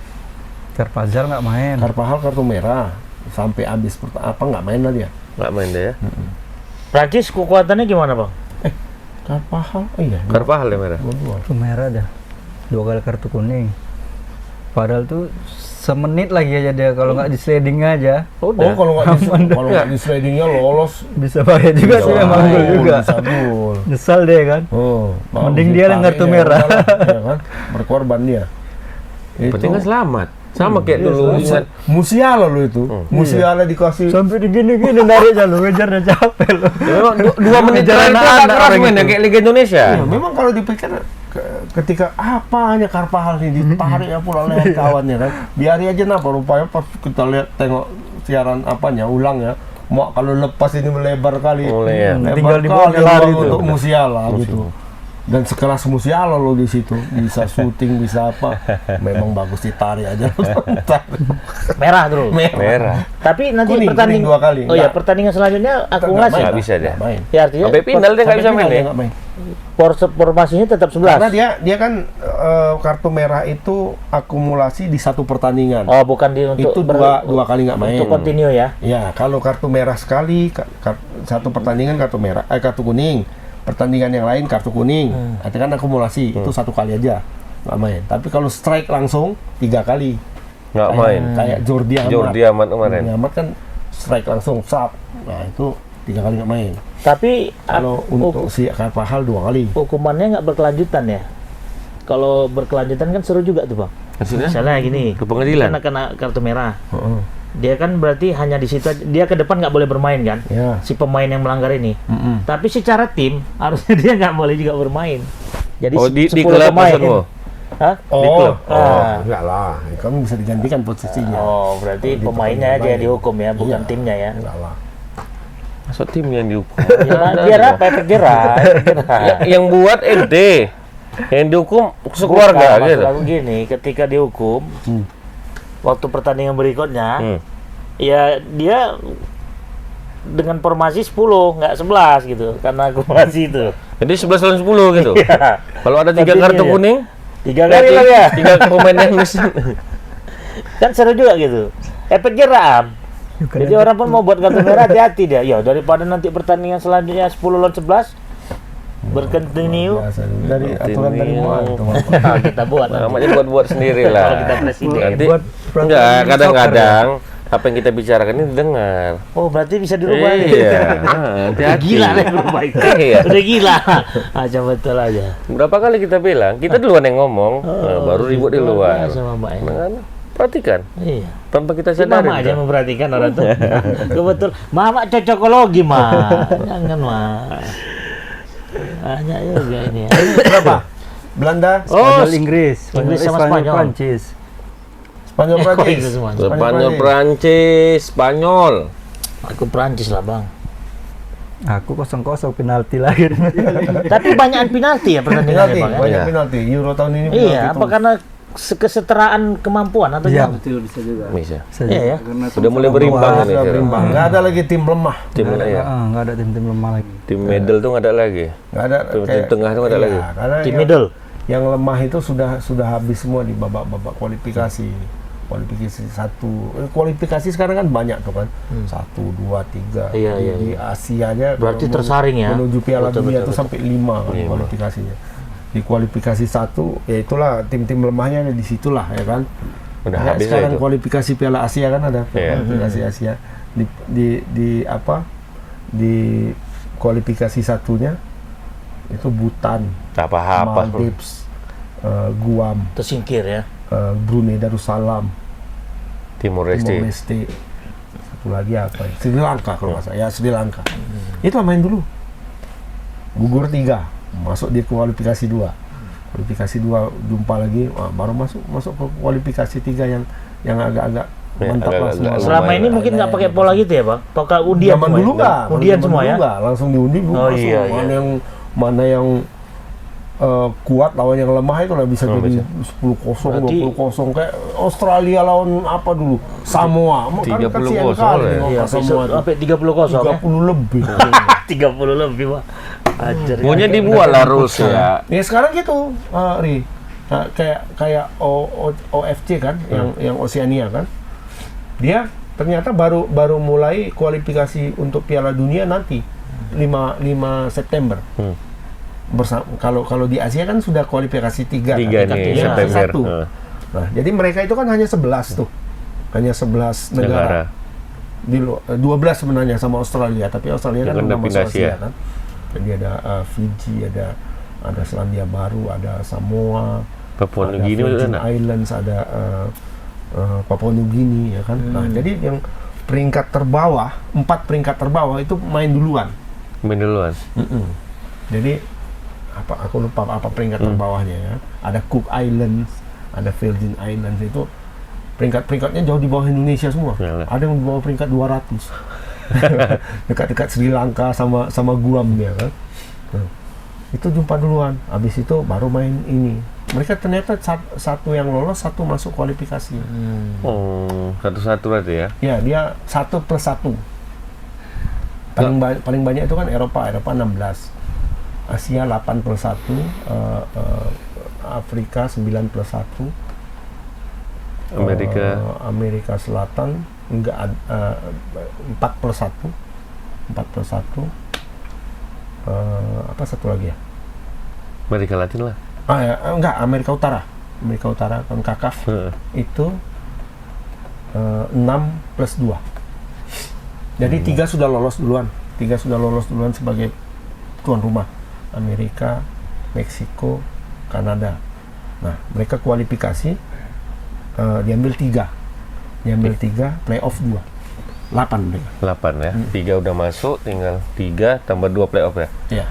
Carvajal nggak main. Carvajal kartu merah sampai habis nggak main lah dia. Nggak main deh ya. Prancis kekuatannya gimana bang? Carvajal, iya. Carvajal ya merah. Dua. Kartu merah dah. 2 kali kartu kuning. Padahal tuh semenit lagi aja dia kalau nggak di sliding aja. Oh, kalau nggak di slidingnya lolos. Bisa bahaya juga sih memang gol juga. Bisa gol. Nyesal deh kan. Oh, Mending dia yang kartu merah. Ya kan? Berkorban dia. Penting kan selamat. Sama kayak dulu ingat Musiala lo itu. Musiala dikasih Sampai digini-gini narik lu ngejarnya capek lu. memang 2 menit terakhir itu agak keras main ya, kayak Liga Indonesia. ya, memang kalau dipikir ketika apanya Carvajal ini ditarik ya pula leher kawannya kan. Biari aja nah rupanya pas kita lihat tengok siaran apanya ulang ya. Mau kalau lepas ini melebar kali. Mulai ya. Lebar Tinggal dibawa kali lari ruang itu. untuk Musiala gitu. Dan sekelas Musiala lo di situ bisa syuting bisa apa. Memang bagus ditarik aja. Merah terus. Merah. Tapi nanti Kuning, pertandingan kuning 2 kali. Oh ya, Nggak. pertandingan selanjutnya akumulasi. Nggak bisa dia. Nggak main. Ya artinya Sampai final dia nggak bisa Sampai main final ya. dia nggak main. formasinya tetap 11. Karena dia kan kartu merah itu akumulasi di satu pertandingan. Oh, bukan di untuk Itu dua kali nggak main. Untuk continue ya. Ya, kalau kartu merah sekali, satu pertandingan kartu merah, kartu kuning. Pertandingan yang lain kartu kuning. Itu kan akumulasi, itu satu kali aja nggak main. Tapi kalau strike langsung 3 kali. Nggak main. Kayak Jordi Amat. Jordi Amat kemarin. Jordi Amat kan strike langsung, sap. Nah itu 3 kali nggak main. Tapi Kalau untuk si Carvajal 2 kali. hukumannya nggak berkelanjutan ya. Kalau berkelanjutan kan seru juga tuh bang. Maksudnya? Misalnya gini, Ke pengadilan? kena kartu merah. Heeh. Dia kan berarti hanya di situ aja. Dia ke depan nggak boleh bermain kan? Ya. Si pemain yang melanggar ini. Mm-mm. Tapi secara tim harusnya dia nggak boleh juga bermain. Jadi Oh, di 10 klub pemain. maksudmu? Hah? Di klub? Enggak lah. Kamu bisa digantikan posisinya. Oh, berarti Di pemainnya tempat aja lain. dihukum ya, bukan Iya. timnya ya. Enggak lah. Masuk tim yang dihukum. Biar apa? Efek jerah. Yang buat ente. Yang dihukum sekeluarga Bukan, gitu. maksud aku gini, ketika dihukum, waktu pertandingan berikutnya, ya dia dengan formasi 10, nggak 11 gitu, karena akumulasi itu. Jadi 11 lawan 10 gitu. Iya. Kalau ada 3 Tapi kartu iya. kuning, 3 kali lah ya. 3 pemain yang miss. Kan seru juga gitu. Efek jerah. Am. Jadi orang pun mau buat kartu merah hati-hati dia. Ya daripada nanti pertandingan selanjutnya 10 lawan 11 berkontinu. Biasa. Dari aturan dari mana itu, Bapak? Kita buat nanti. Namanya buat-buat sendiri lah. Kalau kita presiden. Nanti Buat peraturan enggak, soccer kadang-kadang apa yang kita bicarakan ini didengar. Oh, berarti bisa dirubah nih. Iya. Hati-hati. Gila nih berubah itu. Iya. Udah gila. Aja betul aja. Berapa kali kita bilang, kita duluan yang ngomong, nah, baru ribut di luar. Sama Mbak ya. Nah, perhatikan, Iya. tanpa kita Si sadari. Mama aja memperhatikan orang tuh. Kebetul. Mama cocokologi mah. Jangan mah. Banyak juga ini ya. Berapa? Belanda, Spanyol Inggris, Inggris sama Spanyol Spanyol. Prancis. Spanyol Kok Prancis. itu semua? Spanyol, Prancis, Spanyol. Aku Prancis lah bang. Aku 0-0 penalti lagi. Tapi banyakan penalti ya pertandingannya Penalti, bang. Ya? banyak Iya. penalti. Euro tahun ini penalti Iya. Apa terus. karena kesetaraan kemampuan atau Iya, gimana? betul bisa juga. Bisa. Iya ya. Sudah mulai berimbang ini. Ada sekarang. berimbang. Nggak ada lagi tim lemah. Tim ya. Enggak ada tim-tim lemah lagi. Tim middle tuh nggak ada lagi. Nggak ada. Tim kayak- tengah tuh nggak ada iya, lagi. Karena Tim yang- middle. Yang lemah itu sudah habis semua di babak-babak kualifikasi. Kualifikasi sekarang kan banyak tuh kan. 1, 2, 3. Iya, iya, Di Asianya Berarti kalau tersaring ya? Menuju Piala Betul, Dunia betul, itu betul. sampai 5 kan 5. kualifikasinya. Di kualifikasi 1, ya itulah tim-tim lemahnya ada di situlah ya kan. Udah Kayak habis lah sekarang itu. kualifikasi Piala Asia kan ada Iya. kualifikasi Asia di kualifikasi satunya itu Bhutan, Apa-apa. Maldives, Guam, Tersingkir ya. Brunei Darussalam, Timor Timor Leste. Leste, satu lagi apa? Ya? Sri Lanka kalau nggak salah. Ya Sri Lanka. Itu main dulu. Gugur 3, masuk di kualifikasi 2. kualifikasi 2 jumpa lagi, baru masuk ke kualifikasi 3 yang agak-agak Ya, mantap lah agak-agak semua. Selama ini mungkin nggak pakai pola gitu ya, Bang? Pakai undian Zaman semua dulu ya? nggak, Undian zaman semua dulu ya? nggak, langsung diundi dulu Oh, masuk. iya, Mana yang kuat lawan yang lemah itu lah bisa jadi 10-0, Berarti- 20-0 kayak Australia lawan apa dulu? Samoa. Kan 30-0 kasihan ya? kali nengok Iya, Samoa itu. sampai 30-0 ya? 30 lebih. 30 lebih, Pak. Ajar. Pokoknya dibuat lah rules ya. Ya sekarang gitu, Ri. Nah, kayak OFC kan, yang Oceania kan. Dia ternyata baru mulai kualifikasi untuk Piala Dunia nanti 5 September. Kalau di Asia kan sudah kualifikasi 3 Tiga kan? nih, Ya, September. 1. Nah, jadi mereka itu kan hanya 11 tuh. Hanya 11 negara. 12 sebenarnya sama Australia, tapi Australia kan Yang udah udah masuk pindah Asia Asia. kan. Jadi ada Fiji, ada Selandia Baru, ada Samoa, Papua ada New Guinea Virgin udah Islands, ada Papua New Guinea ya kan. Nah, jadi yang peringkat terbawah, 4 peringkat terbawah itu main duluan. main duluan. Jadi aku lupa apa peringkat terbawahnya ya. Ada Cook Islands, ada Virgin Islands, itu peringkat-peringkatnya jauh di bawah Indonesia semua. Yalah. Ada yang di bawah peringkat 200. Dekat-dekat Sri Lanka sama Guam ya kan. Nah, itu jumpa duluan. Habis itu baru main ini. Mereka ternyata satu yang lolos, satu masuk kualifikasi. Oh, satu-satu berarti ya. Ya, dia 1+1. Paling banyak itu kan Eropa 16. Asia 8+1, Afrika 9+1, Amerika Selatan enggak 4+1, apa satu lagi ya? Amerika Latin lah. Enggak, Amerika Utara kan CACAF itu 6+2. Jadi 3 sudah lolos duluan, sebagai tuan rumah. Amerika, Meksiko, Kanada. Nah, mereka kualifikasi diambil 3, playoff 2, 8 mereka. 8 ya. 3 udah masuk, tinggal 3 tambah 2 playoff ya. Ya.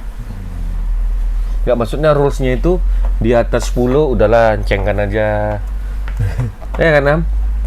Enggak, maksudnya rulesnya itu di atas 10 udahlah cengkan aja. Ya kan, Am?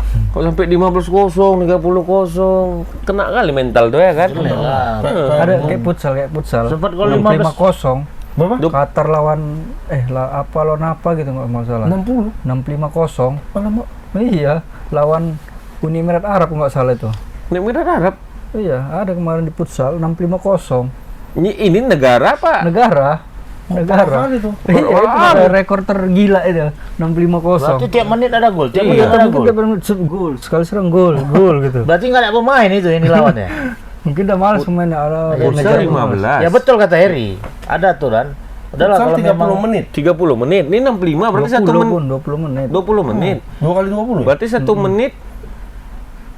Kok sampai 15-0, 30-0, kena kali mental tuh ya kan? Ada kayak futsal. Sempat gol 5-0. Berapa? Qatar lawan lawan apa gitu nggak masalah. 60. 65-0. Alamak. Iya, lawan Uni Emirat Arab nggak salah itu. Emirat Arab. Iya, ada kemarin di futsal 65-0. Ini negara apa? Negara. Apaan itu? Iya, itu ada rekor tergila itu 65-0. Berarti tiap menit ada gol, tiap menit Iya, ada mungkin gol. tiap menit gol, sekali serang gol gitu. Berarti nggak ada pemain itu yang dilawannya. Mungkin udah malas pemainnya ada Futsal 15. Ya betul kata Heri. Ada aturan. Udahlah Futsal kalau 30 memang menit. 30 menit. Ini 65 berarti 1 menit. 20 menit. 20 menit. 2 kali 20 ya? Berarti 1 menit,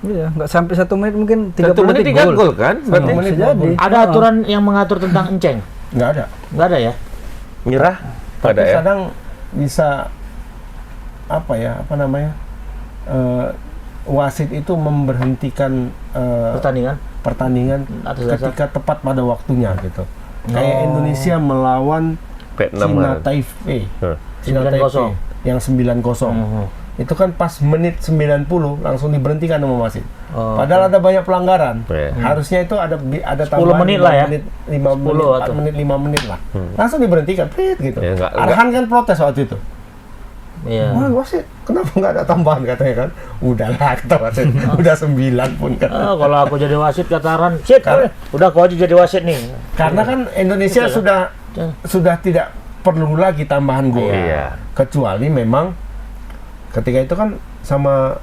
Iya, nggak sampai 1 menit mungkin 1 30 menit 3 gol kan? Berarti menit bisa jadi. ada aturan yang mengatur tentang enceng. Nggak ada. Nggak ada ya? nyerah Tapi ada ya. kadang bisa wasit itu memberhentikan pertandingan Atas dasar. ketika tepat pada waktunya gitu. Kayak Indonesia melawan Vietnam Cina kan. Taipei. Hah. Cina 9-0. Taipei yang 9-0. Itu kan pas menit 90 langsung diberhentikan sama wasit. Padahal ada banyak pelanggaran. Iya. Harusnya itu ada 10 tambahan menit lah ya. 5 menit, 10 4 atau- menit, 5 menit lah. Langsung diberhentikan, prit gitu. Ya, enggak- Arhan kan protes waktu itu. Iya. Wah, wasit, kenapa nggak ada tambahan katanya kan? Udahlah, kata wasit. Udah 9 pun kan. Kalau aku jadi wasit kata Aran, "Sit, udah kau aja jadi wasit nih." Karena kan Indonesia sudah tidak perlu lagi tambahan gol. Iya. Kecuali memang ketika itu kan sama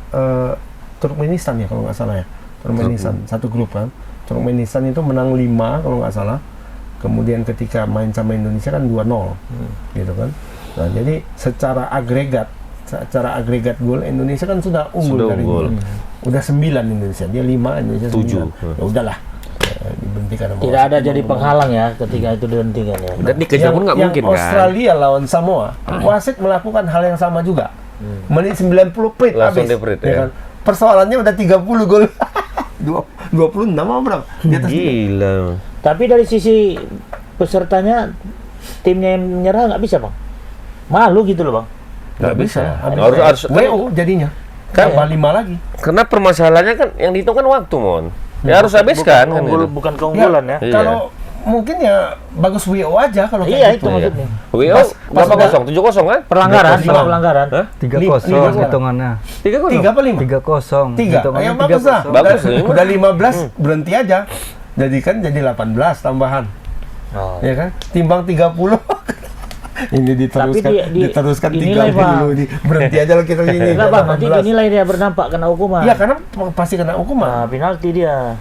Turkmenistan ya kalau nggak salah ya. Turkmenistan satu grup kan. Turkmenistan itu menang 5 kalau nggak salah. Kemudian ketika main sama Indonesia kan 2-0. Gitu kan. Nah, jadi secara agregat gol Indonesia kan sudah unggul Sudah dari unggul. ini. Udah 9 Indonesia, dia 5, Indonesia 7. 9. Ya udahlah. Diberhentikan sama Tidak wasit. ada jadi penghalang ya ketika itu dihentikan ya. Dan dikejar pun nggak yang mungkin kan. Australia lawan Samoa, wasit melakukan hal yang sama juga. Menit 90 prit Langsung habis. di-prit, Ya ya. kan? Persoalannya udah 30 gol. 26 apa berapa? Di atas Gila. Tapi dari sisi pesertanya timnya yang menyerah nggak bisa, Bang. Malu gitu loh bang. Nggak bisa. Harus WO jadinya. Kan- Tambah 5 lagi. Karena permasalahannya kan yang dihitung kan waktu, Mon. Ya harus habiskan kan gitu. Bukan keunggulan ya. Iya. Kalau mungkin ya bagus WO aja kalau Iya kayak itu gitu. maksudnya. WO berapa kosong? 7-0 kan? Pelanggaran, 3-0. cuma pelanggaran. Hah? 3-0 hitungannya. 3-0. 3 apa 5? 3-0. 3. Hitungannya Ya bagus lah. 3-0. Bagus, Udah- lima. Udah 15 berhenti aja. Jadi kan jadi 18 tambahan. Oh. Ya kan? Timbang 30. Ini diteruskan diteruskan dinilai, 30 Bang. nih. Berhenti aja lah kita ini. Enggak bang, nanti 18. dinilai dia berdampak kena hukuman. Iya karena pasti kena hukuman. Nah, penalti dia.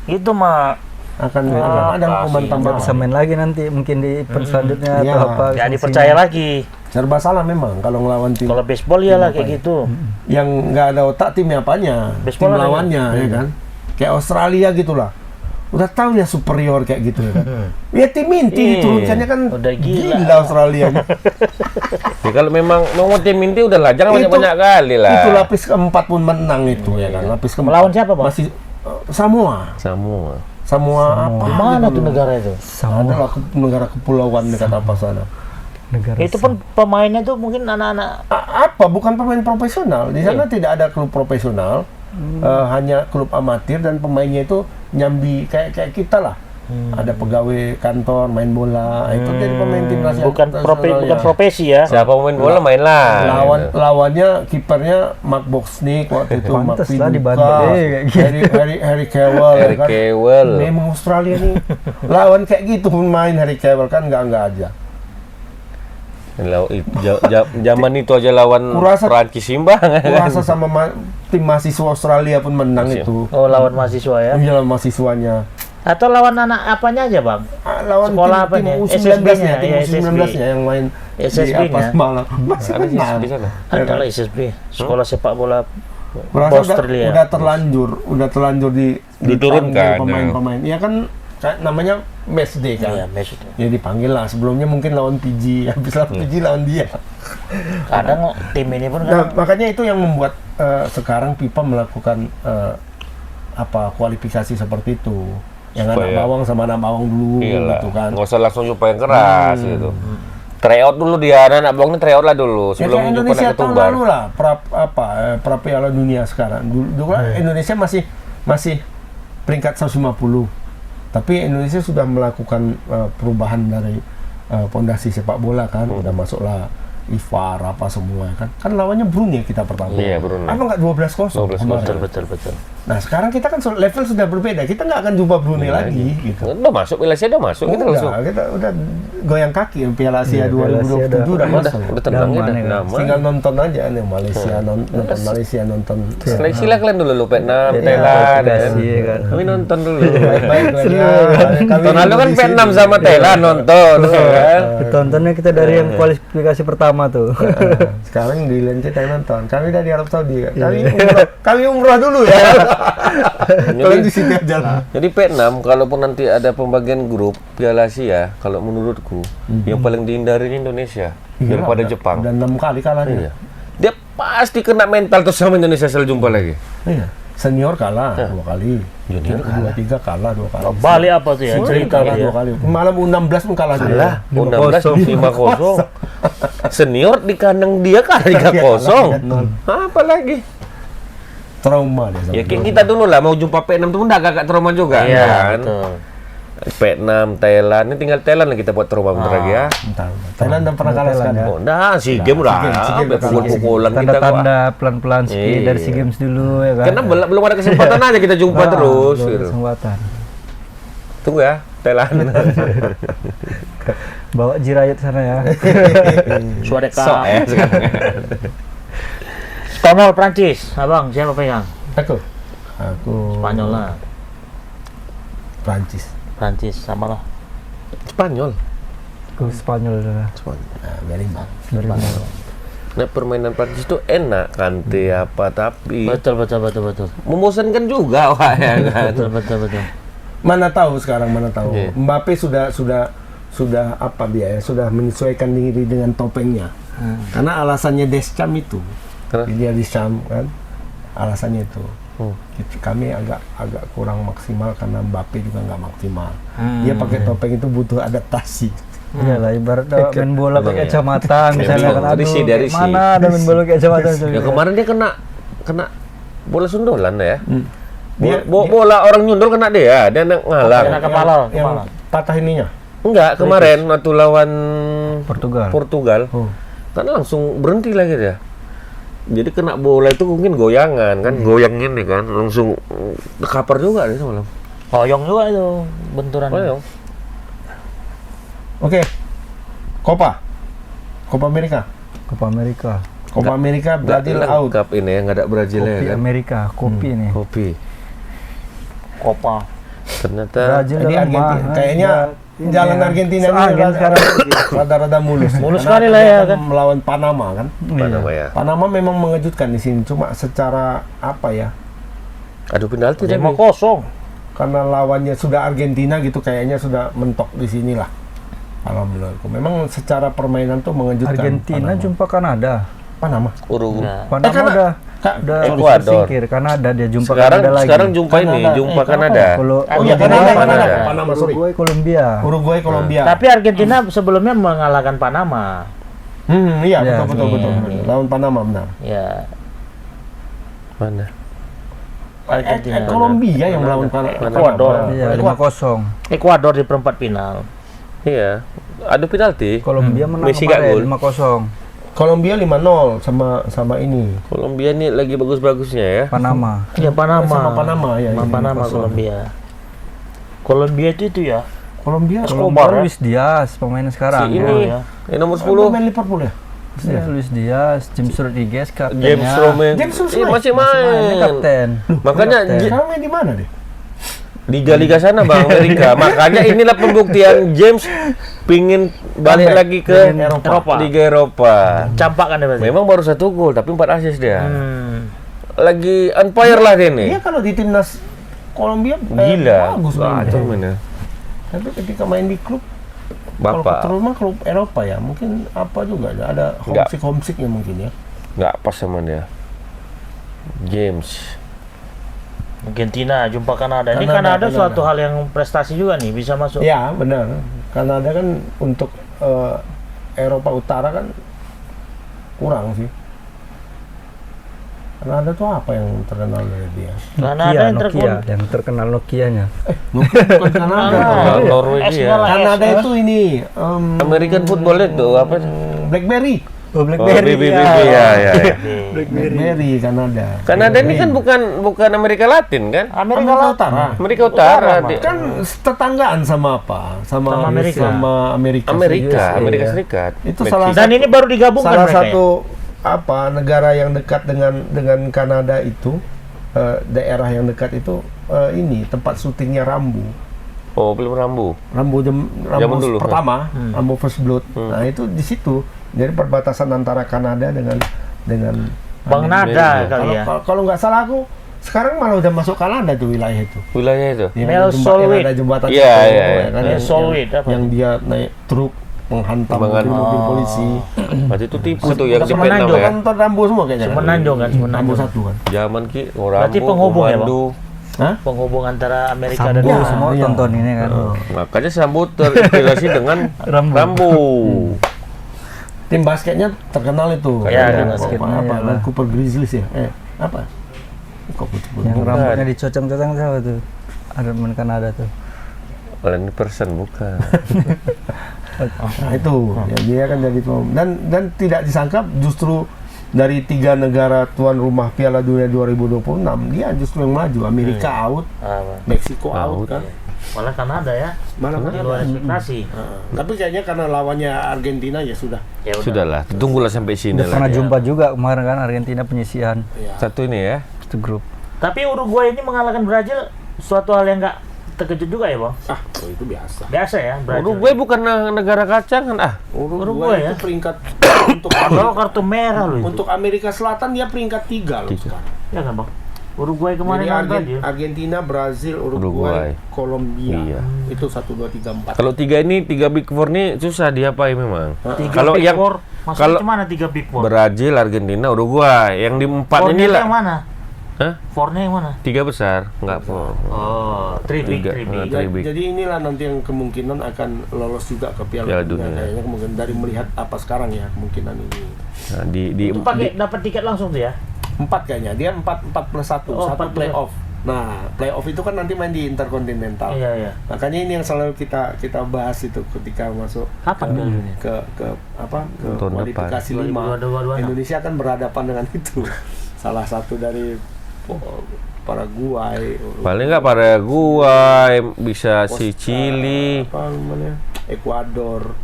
Itu mah Akan ada hukuman pasti. tambahan. Bisa main lagi nanti mungkin di selanjutnya Iya. atau apa. ya sanksinya. dipercaya lagi. Serba salah memang kalau ngelawan tim Kalau baseball ya lah kayak gitu. yang nggak ada otak timnya apanya, Baseball tim ada lawannya ya kan. Kayak Australia gitulah. Udah tahu ya superior kayak gitu ya kan. Ya tim inti Iya. diturunkannya kan Udah gila. Australia. Ya, kalau memang mau tim inti udah lah, jangan Itu- banyak-banyak kali lah. Itu lapis keempat pun menang itu ya kan. Lapis keempat. Melawan siapa bang? Masih Samoa. Semua. Samoa apa? Mana gitu tuh loh. negara itu? Ada lah negara kepulauan dekat apa sana. Negara Itu pun pemainnya tuh mungkin anak-anak. Apa bukan pemain profesional di sana tidak ada klub profesional, hanya klub amatir dan pemainnya itu nyambi kayak kita lah. Ada pegawai kantor main bola itu jadi pemain timnas Bukan nasional, ya. profesi ya. Siapa main bola main lah. Lawannya kipernya Mark Boxnik waktu itu, Mark Pantes lah Viduka, dibantai kayak gitu. Harry Kewell, Harry ya kan. Kewell. Memang Australia nih lawan kayak gitu main Harry Kewell kan nggak aja. Zaman itu aja lawan Kurasa- Prancis imbang. Kurasa sama tim mahasiswa Australia pun menang Masih. itu. Oh lawan mahasiswa ya. Iya lawan mahasiswanya. Atau lawan anak apanya aja bang? Lawan Sekolah tim apanya? U19 SSB-nya, nya, tim ya, U19-nya yang main di SSB-nya. apa semalam. Masih Ada di menang. di sana. Ada lah SSB, sekolah sepak bola Kurasa Australia. udah terlanjur Diturunkan, dipanggil ya. pemain-pemain. Iya kan kayak namanya match day Iya, kan. maksudnya. Ya dipanggil lah. Sebelumnya mungkin lawan Fiji, habis lawan Fiji lawan dia. Kadang tim ini pun Nah, kan makanya itu yang membuat sekarang FIFA melakukan kualifikasi seperti itu. Yang anak Supaya- bawang sama anak bawang dulu Iyalah. gitu kan. Nggak usah langsung jumpa yang keras gitu. Tryout dulu dia, anak bawang ini tryout lah dulu Ya sebelum kayak jumpa Indonesia naik tahun ketumbar. lalu lah, pra Piala Dunia sekarang. Dulu kan Indonesia masih peringkat 150. Tapi Indonesia sudah melakukan perubahan dari pondasi sepak bola kan, udah masuklah IFAR apa semua kan. Kan lawannya Brunei kita pertama. Iya, Brunei. Apa nggak 12-0? 12-0. kemarin? betul. Nah, sekarang kita kan level sudah berbeda. Kita nggak akan jumpa Brunei lagi gitu. Udah masuk, Malaysia udah masuk kita langsung. Kita udah goyang kaki Piala Asia Iya, Piala Asia 2027 udah masuk. Udah tenang Damai udah kan. nama. Tinggal nonton aja nih Malaysia nonton Malaysia nonton. Seleksi lah kalian dulu lu Vietnam, Iya, Thailand. kualifikasi, kan. kan. Kami nonton dulu. Baik-baik lah ya. Kami Tahun lalu kan di Vietnam sini. sama Thailand nonton kan. Tontonnya kita dari yang kualifikasi pertama tuh. Sekarang di Lente nonton. Kami dari Arab Saudi. Kami umrah dulu ya. Kalian di sini aja lah. Jadi Vietnam, kalaupun nanti ada pembagian grup Piala Asia, kalau menurutku yang paling dihindari ini Indonesia daripada Jepang. Dan 6 kali kalah dia. Iya. Dia pasti kena mental terus sama Indonesia selalu jumpa lagi. Iya. Senior kalah 2 kali. Junior 2-3 kalah 2 kali. Balik apa tuh ya? Senior Cerita kalah gitu 2 ya. kali. Malam U16 pun kalah juga. Kalah 16 5-0. Senior di kandang dia kalah 3-0. Apa lagi? Trauma dia. sama Ya kayak kita dulu lah mau jumpa Vietnam tuh udah agak trauma juga Iya, kan. betul. Vietnam, Thailand, ini tinggal Thailand yang kita buat trauma bentar lagi ya. Bentar. Thailand udah pernah kalah sekali. Oh, nah, si game udah SEA Games udah kalah. pukul-pukulan kita kok. Tanda-tanda pelan-pelan sedikit Iya. dari SEA Games dulu ya kan. Karena belum ada kesempatan aja kita jumpa terus belum ada gitu. kesempatan. Tunggu ya, Thailand. Bawa Jirayut sana ya. Suadeka. Sok ya sekarang. Spanyol Prancis, abang siapa pegang? Aku Spanyol lah, Prancis. Prancis sama lah. Spanyol. Ke Spanyol sana. Nah, Berimbang. Nah, permainan Prancis itu enak, Kante apa tapi Betul. membosankan juga wah ya kan. Betul. Mana tahu sekarang, mana tahu. Iya. Mbappe sudah apa dia ya, sudah menyesuaikan diri dengan topengnya. Karena alasannya Deschamps itu. Karena Dia Deschamps kan. Alasannya itu. Hmm. Kami agak kurang maksimal karena Mbappe juga nggak maksimal. Dia pakai topeng itu butuh adaptasi. Iyalah, ibarat main bola pakai kacamata misalnya kan, aduh, Risih dia, risih. mana ada main bola pakai kacamata. Ya kemarin dia kena bola sundolan ya. Dia- Bola orang nyundul kena dia ngalang. Kena kepala. yang patah ininya. Enggak, kemarin waktu lawan Portugal. Oh. kan langsung berhenti lagi dia. Jadi kena bola itu mungkin goyangan kan, goyang ini kan, langsung kapar juga dia semalam. Hoyong juga itu benturan. Goyang. Oke. Copa America. Copa Amerika. Copa America Brazil Nggak out. lengkap ini ya, nggak ada Brazilnya Kopi kan. Amerika, kopi nih. Kopi. Copa. Ternyata Brazil Jadi lemah. Argentina kayaknya jalan Argentina ini Seangin sekarang. rada-rada mulus. Mulus Karena sekali lah dia ya, akan kan. melawan Panama kan. apa namanya? Panama memang mengejutkan di sini, cuma secara apa ya? Adu penalti dia. 5-0. Karena lawannya sudah Argentina gitu, kayaknya sudah mentok di sinilah. Kalau menurutku, memang secara permainan tuh mengejutkan. Argentina jumpa Kanada. Panama. Uruguay. Nah, Panama Kanada. udah Ecuador. tersingkir. Kanada dia jumpa Sekarang Kanada lagi. jumpa ini, Kanada. jumpa Kanada. Kanada. Kalau Oh iya, Uruguay, Kanada. Kanada. Panama, sorry. Uruguay, Kolombia. Uruguay, Kolombia. Tapi Argentina sebelumnya mengalahkan Panama. Iya, Ya, betul. Lawan Panama benar. Ya, Mana? Argentina. Kolombia yang melawan Panama. Ecuador. Iya, 5-0. Ekuador di perempat final. Iya. Adu penalti. Kolombia menang Messi gak gol. kemarin 5-0. Kolombia 5-0 sama ini. Kolombia ini lagi bagus-bagusnya ya. Panama. Ya Panama. Sama Panama ya. Sama ini. Panama Kolombia. Kolombia itu ya. Kolombia. Kolombia ya? Luis Diaz pemain sekarang. Si ya. ini ya. yang nomor Pemain 10 Liverpool ya. Iya, Luis Diaz, James Rodriguez kaptennya. James Roman. James Roman. Iya, masih Mainnya main. kapten. Makanya Kapten. Sekarang main di mana deh? Liga-liga sana Bang Amerika. Makanya inilah pembuktian James pingin balik Comeback. lagi ke Eropa. Liga Eropa. Campak kan dia berarti. Memang baru 1 gol tapi 4 assist dia. Hmm. Lagi on fire lah dia nih. Iya kalau di timnas Kolombia Gila. bagus mainnya. Gacor mainnya. Tapi ketika main di klub, kalau Bapak terutama klub Eropa ya, mungkin apa juga ada Enggak. homesicknya mungkin ya. nggak pas sama dia. James. Argentina jumpa Kanada. Ini Kanada, Kanada suatu hal yang prestasi juga nih, bisa masuk. Ya benar. Kanada kan untuk Eropa Utara kan kurang sih. Kanada tuh apa yang terkenal dari dia? Kanada yang Nokia, yang terkenal Nokianya. Bukan Kanada. Norwegia. Kanada itu ini American football itu apa? BlackBerry. Oh, BlackBerry. Ya. BlackBerry Kanada. Kanada ini kan bukan Amerika Latin kan? Amerika Amerika Latin. Utara. Amerika Utara. Utara, dia. Kan tetanggaan sama apa? Sama Amerika. Sama Amerika. USA, Amerika ya. Serikat. Itu Meksiko. salah Dan ini baru digabungkan salah mereka ya? satu negara yang dekat dengan Kanada itu, daerah yang dekat itu ini tempat syutingnya Rambo. Oh, belum Rambo. Rambo Zaman dulu, pertama, Rambo First Blood. Nah, itu di situ. Jadi perbatasan antara Kanada dengan Bang Nada kali ya. kalau nggak salah aku sekarang malah udah masuk Kanada tuh wilayah itu. Wilayah itu. Yang Mel ada Solwit. yang ada jembatan Iya, itu, iya, ya kan, Mel yang- Solwit, apa? yang dia naik truk menghantam Menghantam. mobil polisi. Berarti itu tipe tuh yang si Semenanjung Vietnam ya. Kan nonton Rambo semua kayaknya. Semenanjung kan, Rambo Semenanjung. satu kan. Zaman ki Berarti Rambo, penghubung ya, Bang? Komando. Hah? Penghubung antara Amerika dan Sambo Ya, semua iya. tonton ini kan. Makanya Sambo terinspirasi dengan Rambo. Tim basketnya terkenal itu. Ya, Ada tim apa, basketnya apa, ya lah. Cooper Grizzlies ya? Apa? Kok sebut? Yang Bukan. rambutnya dicocang-cocang siapa tuh? Ada teman Kanada tuh. Lain person bukan. Nah, itu ya, dia kan jadi tuan dan tidak disangka justru dari 3 negara tuan rumah Piala Dunia 2026 dia justru yang maju. Amerika out, Ah, Meksiko Out. out kan. malah Kanada ya. Malah Di luar ekspektasi. Tapi kayaknya karena lawannya Argentina ya sudah. Ya udah. Sudahlah, tunggulah sampai sini Udah lah. pernah ya. jumpa juga kemarin kan Argentina penyisihan Satu ini ya. satu grup. Tapi Uruguay ini mengalahkan Brazil suatu hal yang nggak terkejut juga ya, Bang? Ah, itu biasa. Biasa ya, Brazil. Uruguay bukan negara kacang kan? Ah, Uruguay itu ya. peringkat untuk Padahal kartu merah loh itu. untuk Amerika Selatan dia peringkat 3 loh sekarang. Ya kan, Bang? Uruguay kemarin Jadi lawan Brazil. Argentina, Brazil, Uruguay. Uruguay, Kolombia. Iya. Itu 1 2 3 4. kalau tiga Big Four ini susah diapain memang. Tiga Kalau Big yang Four, maksudnya kalau gimana 3 Big Four? Brazil, Argentina, Uruguay, yang di 4 ini Fournya lah. yang mana? Hah? Fornya yang mana? 3 besar, nggak for. Oh, three Tiga. big. Three big. Jadi inilah nanti yang kemungkinan akan lolos juga ke Piala Piala Dunia. Dunia. Kayaknya kemungkinan dari melihat apa sekarang ya kemungkinan ini. Nah, di Itu pakai dapat tiket langsung tuh ya? 4 kayaknya, dia 4 plus 1, Oh, 1 4 plus- playoff. Nah, playoff itu kan nanti main di Interkontinental. Iya. Makanya ini yang selalu kita bahas itu ketika masuk Kapan Piala Dunia? ke Tahun kualifikasi 5. 2022. Indonesia akan berhadapan dengan itu. Salah satu dari Paraguay. paling nggak Paraguay, bisa si Chili, apa namanya? Ekuador,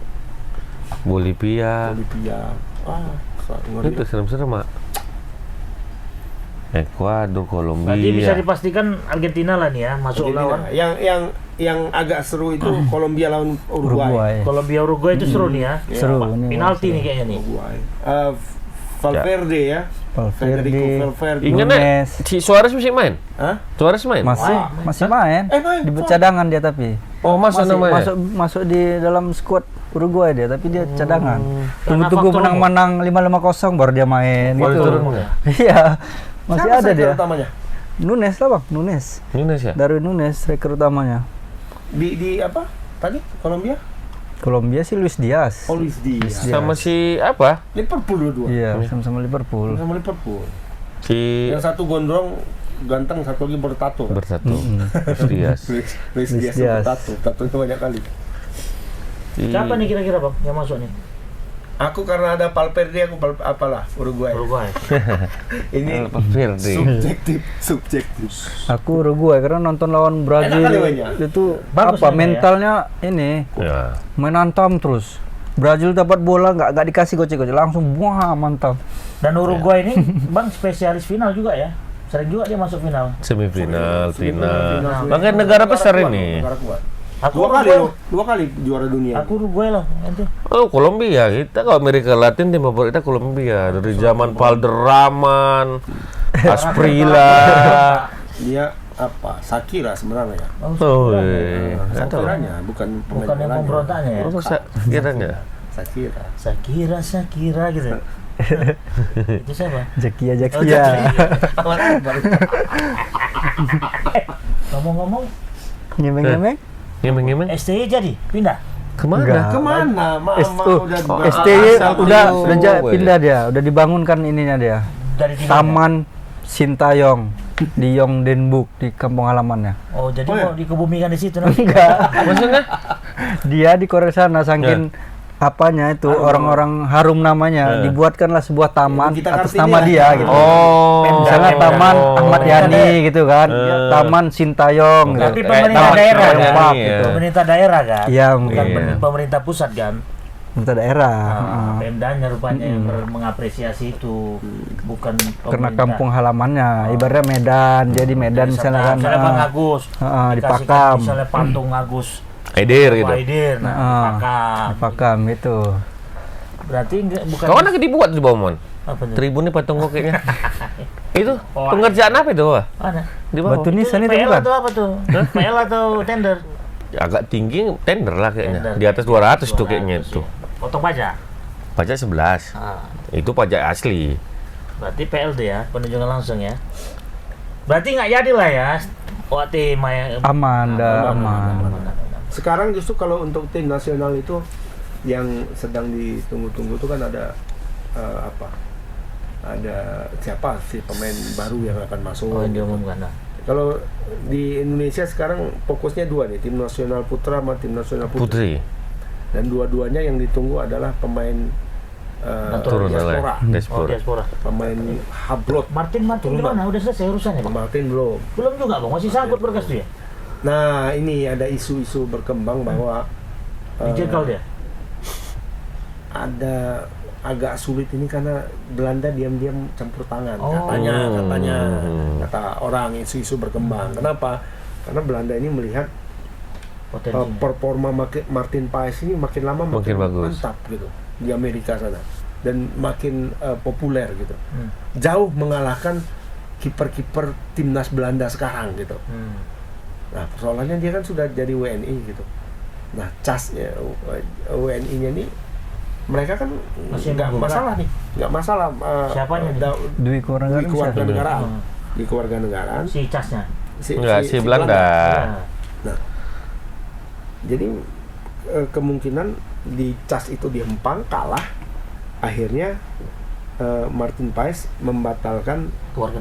Bolivia. Bolivia. Ngeri. Itu serem-serem, Mak. Ekuador, Kolombia. Berarti bisa dipastikan Argentina lah nih ya masuk lawan. Yang agak seru itu Kolombia lawan Uruguay. Kolombia Uruguay itu seru nih ya. Seru Pak, nih, penalti nih kayaknya nih. Uruguay. Valverde ya. Federico Valverde, Valverde. Ingat Nunes. nggak? Si Suarez masih main? Hah? Suarez main? masih main. Main. Di cadangan dia tapi. Oh, masuk namanya? Masuk di dalam squad Uruguay dia, tapi dia cadangan. Karena Tunggu-tunggu faktor menang-menang 5-5-0 baru dia main Baru gitu. turun ya? Iya. Masih Siapa ada striker dia. utamanya? Nunes lah Bang, Nunes. Indonesia. Darwin Nunes striker utamanya. Di apa? Tadi Kolombia? Kolombia sih Luis Diaz. Oh, Luis Diaz. Sama si apa? Liverpool dua-dua. Iya, sama-sama Liverpool. Sama Liverpool. Si Yang satu gondrong ganteng, satu lagi bertato. bersatu. Diaz. Luis Diaz Diaz. bertato. Tatonya banyak kali. Siapa nih kira-kira Bang yang masuk nih? Aku karena ada Valverde aku apalah Uruguay. Uruguay. Ini Valverde. subjektif. Aku Uruguay karena nonton lawan Brazil Enak kali mainnya. itu Bagus apa mainnya ya. mentalnya ini Ya. main hantam terus. Brazil dapat bola nggak dikasih gocek-gocek langsung wah mantap. Dan Uruguay ini Bang spesialis final juga ya. Sering juga dia masuk final. Semifinal, final. Makanya negara besar ini. Negara kuat. Aku Dua kali juara dunia. Aku Uruguay lah nanti. Oh, Kolombia. Kita kalau Amerika Latin tim favorit kita Kolombia. Dari zaman Valderraman, Asprilla. Dia apa? Shakira sebenarnya. Oh, iya. Nggak tahu. Shakiranya bukan pemain Bukan yang bolanya. pemberontaknya ya. Oh, kiranya. Shakira. Sakira gitu. Itu siapa? Jakia. Ngomong-ngomong, Ngemeng-ngemeng. Ngemeng-ngemeng. STY jadi pindah. Kemana? Enggak. Kemana? STY udah Jauh, pindah dia, udah dibangunkan ininya dia. Dari di mana? Taman Sintayong di Yongdenbuk di kampung halamannya. Oh, jadi Oh, ya? mau dikebumikan di situ nanti. Enggak. Maksudnya? Dia di Korea sana saking apanya itu orang-orang harum namanya dibuatkanlah sebuah taman Kita atas Kartini nama lah. dia gitu. Oh. Misalnya Taman Ahmad Yani gitu kan. Taman Sintayong gitu. Tapi pemerintah Taman daerah Sintayong kan? Park gitu. Pemerintah daerah kan? Iya, Bukan iya. pemerintah pusat kan? Pemerintah daerah. Pemdanya rupanya yang mengapresiasi itu, bukan Karena pemerintah. kampung halamannya ibaratnya Medan. Jadi Medan misalnya kan Misalnya Bang Agus, di dikasihkan Pakam. misalnya patung Agus Edir gitu. Waidir, nah, Pakam. Pakam gitu. Berarti bukan Kawan lagi dibuat di Bawah, apa tuh? Tribunnya patung kokeknya. Itu Oh, pengerjaan apa itu, Wah? Mana? Di bawah. Batu nisan itu PL bukan? atau apa tuh? PL atau tender? Agak tinggi tender lah kayaknya. Tender. Di atas 200 tuh kayaknya 200, itu. ya. Potong pajak. Pajak 11. Ah, Itu pajak asli. berarti PL tuh ya, penunjukan langsung ya. Berarti nggak jadi lah ya. Waktu Aman, dah aman. Sekarang justru kalau untuk tim nasional itu yang sedang ditunggu-tunggu itu kan ada apa? Ada siapa sih pemain baru yang akan masuk? Oh, yang diumumkan lah. Kalau di Indonesia sekarang fokusnya dua nih, tim nasional putra sama tim nasional putri. Putri. Dan dua-duanya yang ditunggu adalah pemain Turun diaspora, lah. Diaspora. Diaspora. pemain Hablot. Martin gimana? Udah selesai urusannya, Bang? Martin belum. Belum juga, Bang. Masih sangkut berkas tuh ya? Nah, ini ada isu-isu berkembang bahwa Dijegal dia. ada agak sulit ini karena Belanda diam-diam campur tangan. Oh. Katanya kata orang isu-isu berkembang. Kenapa? Karena Belanda ini melihat Potensinya. performa Martin Paes ini makin lama Makin bagus. mantap gitu di Amerika sana dan makin populer gitu. Hmm. Jauh mengalahkan kiper-kiper timnas Belanda sekarang gitu. Hmm. Nah, persoalannya dia kan sudah jadi WNI gitu. Nah, casnya WNI-nya nih mereka kan Masih nggak menggugat. masalah nih, nggak masalah. Siapanya nih? Dwi Kewarganegaraan. Kewarganegaraan. di kewarganegaraan. Si casnya. Enggak, si Belanda. Ya. Nah, jadi kemungkinan di cas itu di Empang kalah, akhirnya Martin Paes membatalkan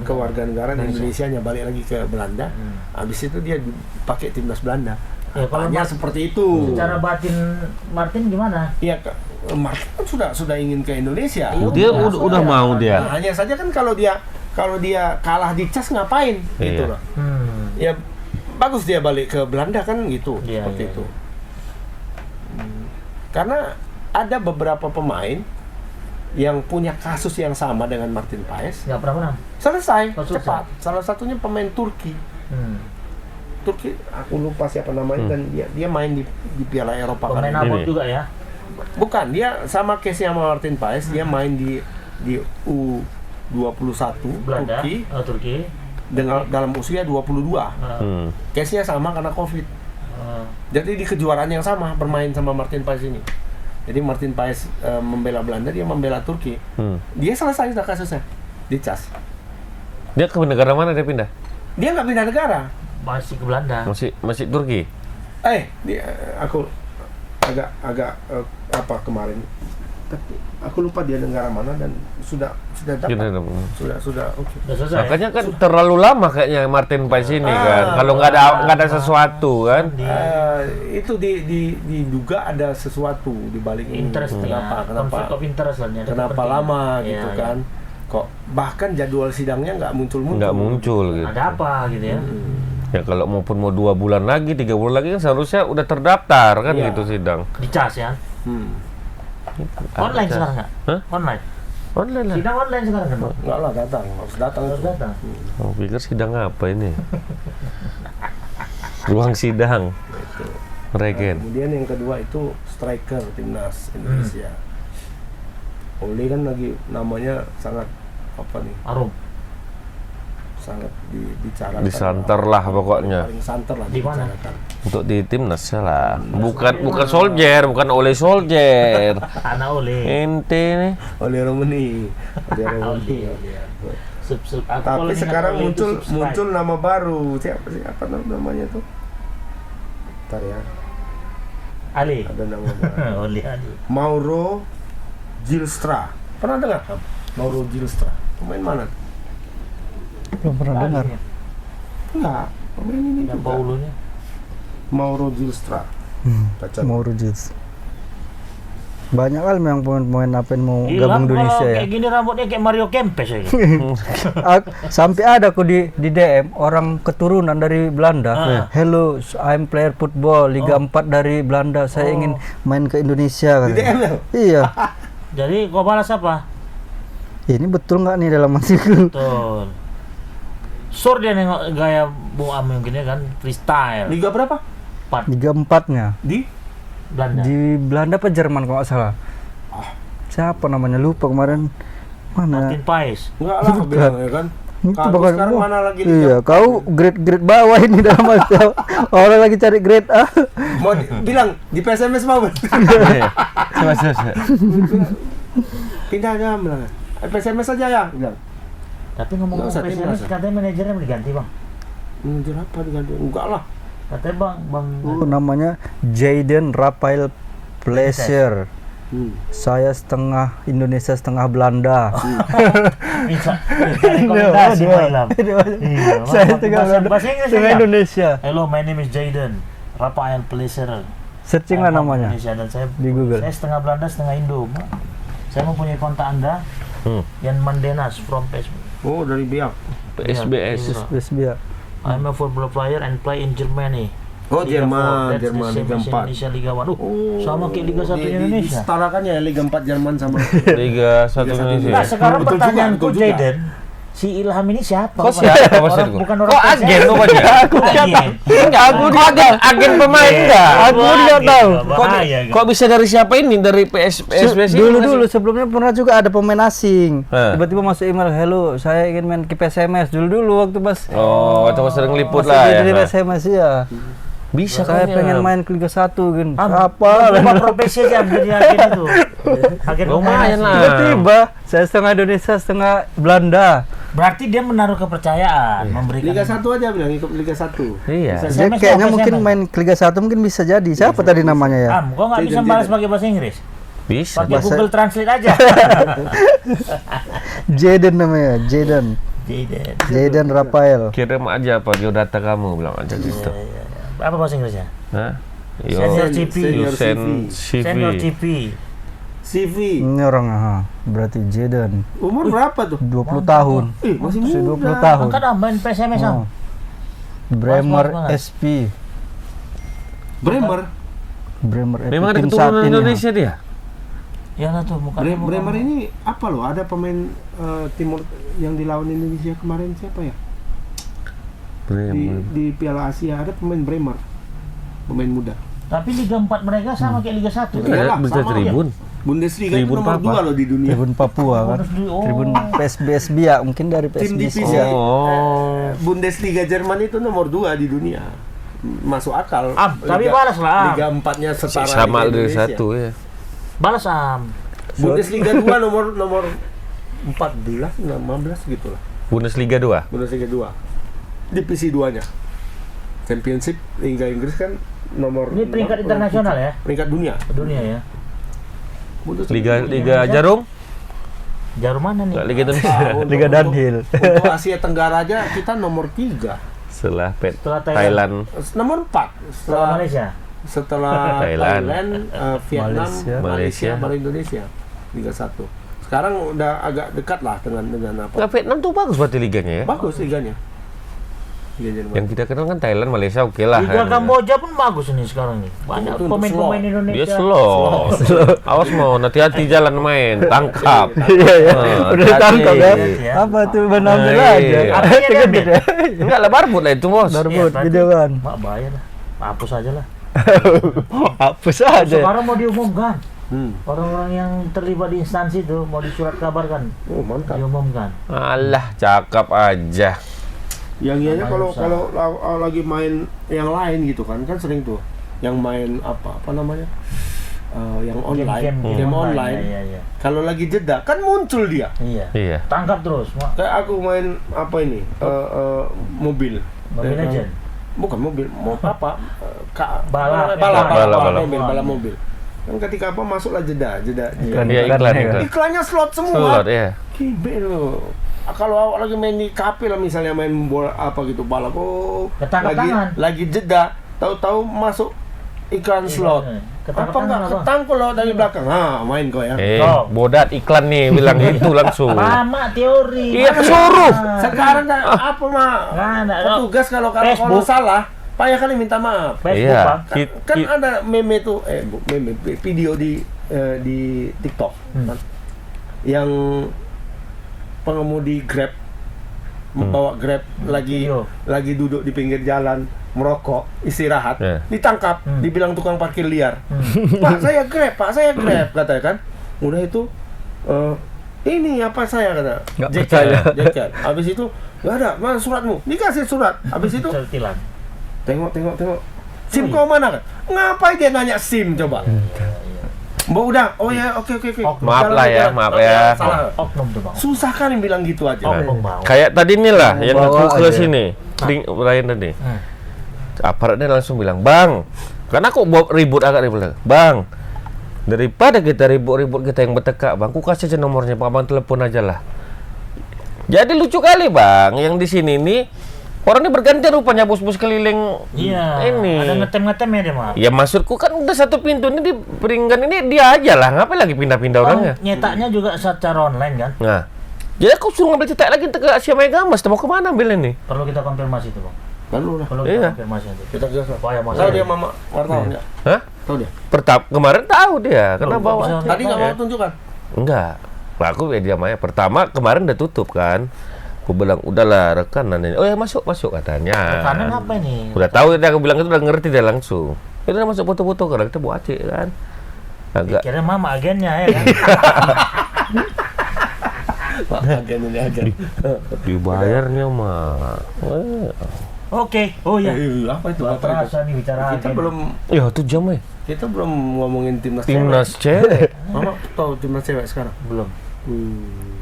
kewarganegaraan Indonesianya, balik lagi ke Belanda. Habis itu dia pakai timnas Belanda. Ya, kalau Katanya seperti itu. Secara batin Martin gimana? Iya, Martin kan sudah ingin ke Indonesia. Dia udah mau dia. Nah, hanya saja kan kalau dia kalah di cas ngapain gitu Iya. loh. Ya bagus dia balik ke Belanda kan gitu, Iya, seperti iya. itu. Karena ada beberapa pemain yang punya kasus yang sama dengan Martin Paes, Nggak pernah menang. selesai Oh, selesai. cepat. Salah satunya pemain Turki. Turki, aku lupa siapa namanya, dan dia main di Piala Eropa Pemain kali ini. abot juga ya. Bukan, dia sama case-nya sama Martin Paes, dia main di U21 Belanda, Turki Turki. dengan dalam usia 22. Case-nya sama karena Covid. Jadi di kejuaraan yang sama bermain sama Martin Paes ini. Jadi Martin Paes membela Belanda, dia membela Turki. Dia selesai sudah kasusnya di cas. Dia ke negara mana dia pindah? Dia nggak pindah negara. Masih ke Belanda. Masih Turki. Aku agak apa kemarin. Tapi aku lupa dia negara mana dan sudah dapat. Sudah oke. Udah selesai. Makanya kan terlalu lama kayaknya Martin Paes ini kan. Kalau nggak ada sesuatu kan. Itu diduga ada sesuatu di balik ini. Interest Kenapa? konflik of interest lah. Ada Kenapa kepentingan. lama Iya, gitu iya. kan? Kok bahkan jadwal sidangnya nggak muncul. Nggak muncul gitu. Ada apa gitu ya? Ya kalau maupun mau 2 bulan lagi, 3 bulan lagi kan seharusnya udah terdaftar kan Iya. gitu sidang. Di cas ya. Online sekarang nggak? Hah? Online. Online lah. Sidang online sekarang kan, Bang? Nggak lah, harus datang. Harus datang. Oh, pikir sidang apa ini? Ruang sidang. Regen. Kemudian yang kedua itu striker timnas Indonesia. Oli kan lagi namanya sangat apa nih? Arum. Sangat dibicarakan. Disanter lah pokoknya. Paling santer lah Di mana? dibicarakan. Untuk di timnas lah. Bukan soldier, bukan oleh soldier. Anak oleh. Ente nih. Oli Romani. Tapi sekarang muncul nama baru. Siapa namanya tuh? Bentar ya. Ali. Ada nama baru. Oli Ali. Mauro Gilstra. Pernah dengar? Mauro Gilstra. Pemain mana? Belum pernah dengar. Enggak. Pemain ini Yang juga. Paulunya. Mauro Gilstra. Baca. Mauro Jits. Banyak kali memang pemain-pemain apa yang mau Gila, gabung Indonesia kalau ya. kayak gini rambutnya kayak Mario Kempes ya. Sampai ada aku di DM orang keturunan dari Belanda. Hello, I'm player football Liga 4 dari Belanda. Saya ingin main ke Indonesia Di DM ya? Iya. Jadi kau balas apa? Ini betul nggak nih dalam hatiku? Betul. Sur dia nengok gaya Bung Am mungkin ya kan freestyle. Liga berapa? Liga 4-nya. Di Belanda. Di Belanda apa Jerman kalau nggak salah. Siapa namanya lupa kemarin. Mana? Martin Paes. enggak lah aku bilang ya kan. Itu Kau bahkan sekarang wah, mana lagi iya, Liga? kau grade bawah ini dalam hati. Orang lagi cari grade A. Mau bilang di PSMS mau. Pindah aja bilang. PSMS aja ya bilang. Tapi ngomong Nggak usah PSMS timnas, katanya manajernya mau diganti, Bang. Manajer apa diganti? Enggak lah. Katanya Bang Namanya Jayden Rafael Pleasure. Saya setengah Indonesia, setengah Belanda. bisa rekomendasi Pak Ilham. Iya, Saya setengah Belanda, bahasa Inggris setengah aja. Indonesia. Hello, my name is Jayden Rafael Pleasure. Searching lah I'm from namanya Indonesia, dan saya di Google. Saya setengah Belanda, setengah Indo. Saya mempunyai kontak Anda. Yan Mandenas from Facebook. Oh, dari Biak. PSBS. Bisbia. I'm a football player and play in Germany. Oh, Liga Jerman, 4, that's Jerman the same Liga as 4. Indonesia Liga 1. Sama kayak Liga 1 Indonesia. Disetarakan ya Liga 4 Jerman sama Liga 1 Indonesia. Nah, sekarang Betul juga, pertanyaanku betul juga. Jayden, si Ilham ini siapa? Kok siapa maksudku? Bukan Kok orang agen PSS. rupanya? Agen. Enggak, aku agen pemain enggak. Aku nggak tahu. Kok bisa dari siapa ini? Dari PSBS ini? Dulu sebelumnya pernah juga ada pemain asing. Tiba-tiba masuk email, hello, saya ingin main ke PSMS. Dulu waktu pas Oh, atau sering liput masih lah di ya. PSMS ya. Bisa Saya kan pengen ya? main ke Liga 1 kan. Apa? Berubah profesi aja menjadi agen itu. Agen Lumayan pemain. lah. Tiba-tiba saya setengah Indonesia, setengah Belanda. Berarti dia menaruh kepercayaan, memberikan. Liga 1 aja bilang ikut Liga 1. Iya. Bisa Dia SMS kayaknya apa mungkin SMS? main ke Liga 1 mungkin bisa jadi. Siapa tadi namanya ya? Kok nggak bisa balas pakai bahasa Inggris? Bisa. Pakai Google Translate aja. Jaden namanya, Jaden. Jaden. Jaden Rafael. Kirim aja apa biodata kamu bilang aja gitu. Apa bahasa Inggrisnya? Hah? Yo, Senior CP. you Senior send CV. Senior CV. CP. CV. Ini orang berarti Jaden Umur berapa tuh? 20 tahun. Masih Masih muda. 20 tahun. Angkat main PSMS Oh. Bremer Mas banget. SP. Bremer. Bremer SP. Memang ada tim saat keturunan ini, Indonesia dia? Ya lah tuh muka. Bremer ini apa loh? Ada pemain timur yang dilawan Indonesia kemarin siapa ya? Bremer. Di Piala Asia ada pemain Bremer. Pemain muda. Tapi Liga 4 mereka sama kayak Liga 1. Iyalah, Ada bisa sama tribun. Bundesliga Tribun itu nomor Papa. 2 loh di dunia. Tribun Papua kan. Tribun PSBSB ya, mungkin dari Tim PSBSB. divisi Ya. Bundesliga Jerman itu nomor 2 di dunia. Masuk akal. Tapi balas lah. Liga 4-nya setara Sama Liga dari Indonesia. satu ya. Balas Bundesliga 2 nomor 14, 15 gitu lah. Bundesliga 2. Bundesliga 2. Divisi 2-nya. Championship Liga Inggris kan nomor Ini peringkat internasional ya? Peringkat dunia. Dunia ya. Liga Jarum? Jarum mana nih? Enggak Liga Indonesia. Liga Dunhill. Untuk Asia Tenggara aja kita nomor 3. Setelah Setelah Thailand. Nomor 4. Setelah Malaysia. Setelah Thailand. Vietnam, Malaysia. Malaysia, baru Indonesia. Liga 1. Sekarang udah agak dekat lah dengan apa? Nggak, Vietnam tuh bagus berarti liganya ya. Bagus liganya. Liga Jerman. Yang kita kenal kan Thailand, Malaysia oke lah. Liga kan. Kamboja pun bagus nih sekarang nih. Banyak Itu untuk pemain-pemain slow. Indonesia. Dia slow. Awas mau hati-hati jalan main, tangkap. Iya ya. Ah, Udah hati-hati. tangkap ya. Hati-hati ya. Apa tuh menambil Iya. aja. Apanya dia ambil? Enggak lah barbut lah itu bos. Barbut berarti- gitu kan. Mak bayar lah. Hapus aja lah. Hapus aja. Sekarang mau diumumkan. Hmm. Orang-orang yang terlibat di instansi itu mau disurat kabarkan. Oh, mantap. Diumumkan. Alah, cakap aja. Yang ianya Main kalau usaha. lagi main yang lain gitu kan sering tuh yang main apa namanya yang online game online Iya, iya. kalau lagi jeda kan muncul dia Iya. Iya. Tangkap terus. kayak aku main apa ini mobil Mobile Legend. bukan mobil mau apa Balap. Balap. balap mobil kan ketika apa masuklah jeda Iklan. Iya, iklan itu. iklannya slot semua Slot ya. kibe loh. Kalau awak lagi main di kafe lah misalnya main bola apa gitu balap Ketangkap tangan. lagi jeda tahu-tahu masuk iklan slot Ketangkap apa enggak tangan, Bang. ketangkul lo dari belakang main kau ya Oh. Bodat iklan nih bilang gitu langsung. Mama teori. Iya, suruh. sekarang kan apa mah Nggak ada. petugas kalau Facebook. salah payah kali minta maaf Facebook, Iya. Bang. kan ada meme tuh video di TikTok kan, yang pengemudi Grab bawa Grab Video. lagi duduk di pinggir jalan merokok istirahat Ya. ditangkap dibilang tukang parkir liar Pak saya Grab katanya kan udah itu ini apa saya kata Nggak jacket habis itu nggak ada mana suratmu dikasih surat habis itu Tilang. tengok SIM kau mana kan ngapain dia nanya SIM coba Mbak udah oh ya oke Maaf Jalan lah ya, aja. maaf Oke, ya. salah. Oknum tuh, Bang. Susah kan yang bilang gitu aja Oknum, Bang. Kayak tadi nih lah yang Bawa aku ke aja. sini. Ryan tadi. Aparatnya langsung bilang, "Bang, karena aku bawa ribut agak ribut. Bang, daripada kita ribut-ribut kita yang bertekak, Bang, aku kasih aja nomornya, Pak Bang telepon aja lah." Jadi lucu kali, Bang, yang di sini nih orang ini berganti rupanya bos-bos keliling Iya. ini. Ada ngetem-ngetem ya dia, Mak. Ya maksudku kan udah satu pintu ini di Peringgan ini dia aja lah, ngapain lagi pindah-pindah orangnya? Nyetaknya juga secara online kan? Nah, jadi aku suruh ngambil cetak lagi ke Asia Mega Mas, mau kemana ambil ini? Perlu kita konfirmasi itu, Bang. lalu lah Perlu Iya. kita konfirmasi itu. kita jelas lah Oh ya, Mas. tahu dia mama wartawan nggak Hah? tahu dia Kemarin tahu dia, karena Loh, bawa. bisa- tadi nggak mau tunjukkan Enggak. Lah, aku dia Maya. Pertama kemarin udah tutup kan. Aku bilang udahlah rekanan ini. Oh ya masuk katanya. Kanan apa ini? Udah tahu dia, aku bilang itu udah ngerti dia langsung. Ya udah masuk foto-foto karena kita buat acik kan. Agak Kira mama agennya ya kan? agen ini agen dibayarnya mah. Oke. Oh iya. apa itu Nggak apa itu terasa nih bicara kita agen. belum Ya itu jam ya. kita belum ngomongin timnas Timnas cewek. cewek. Mama tahu timnas cewek sekarang Belum.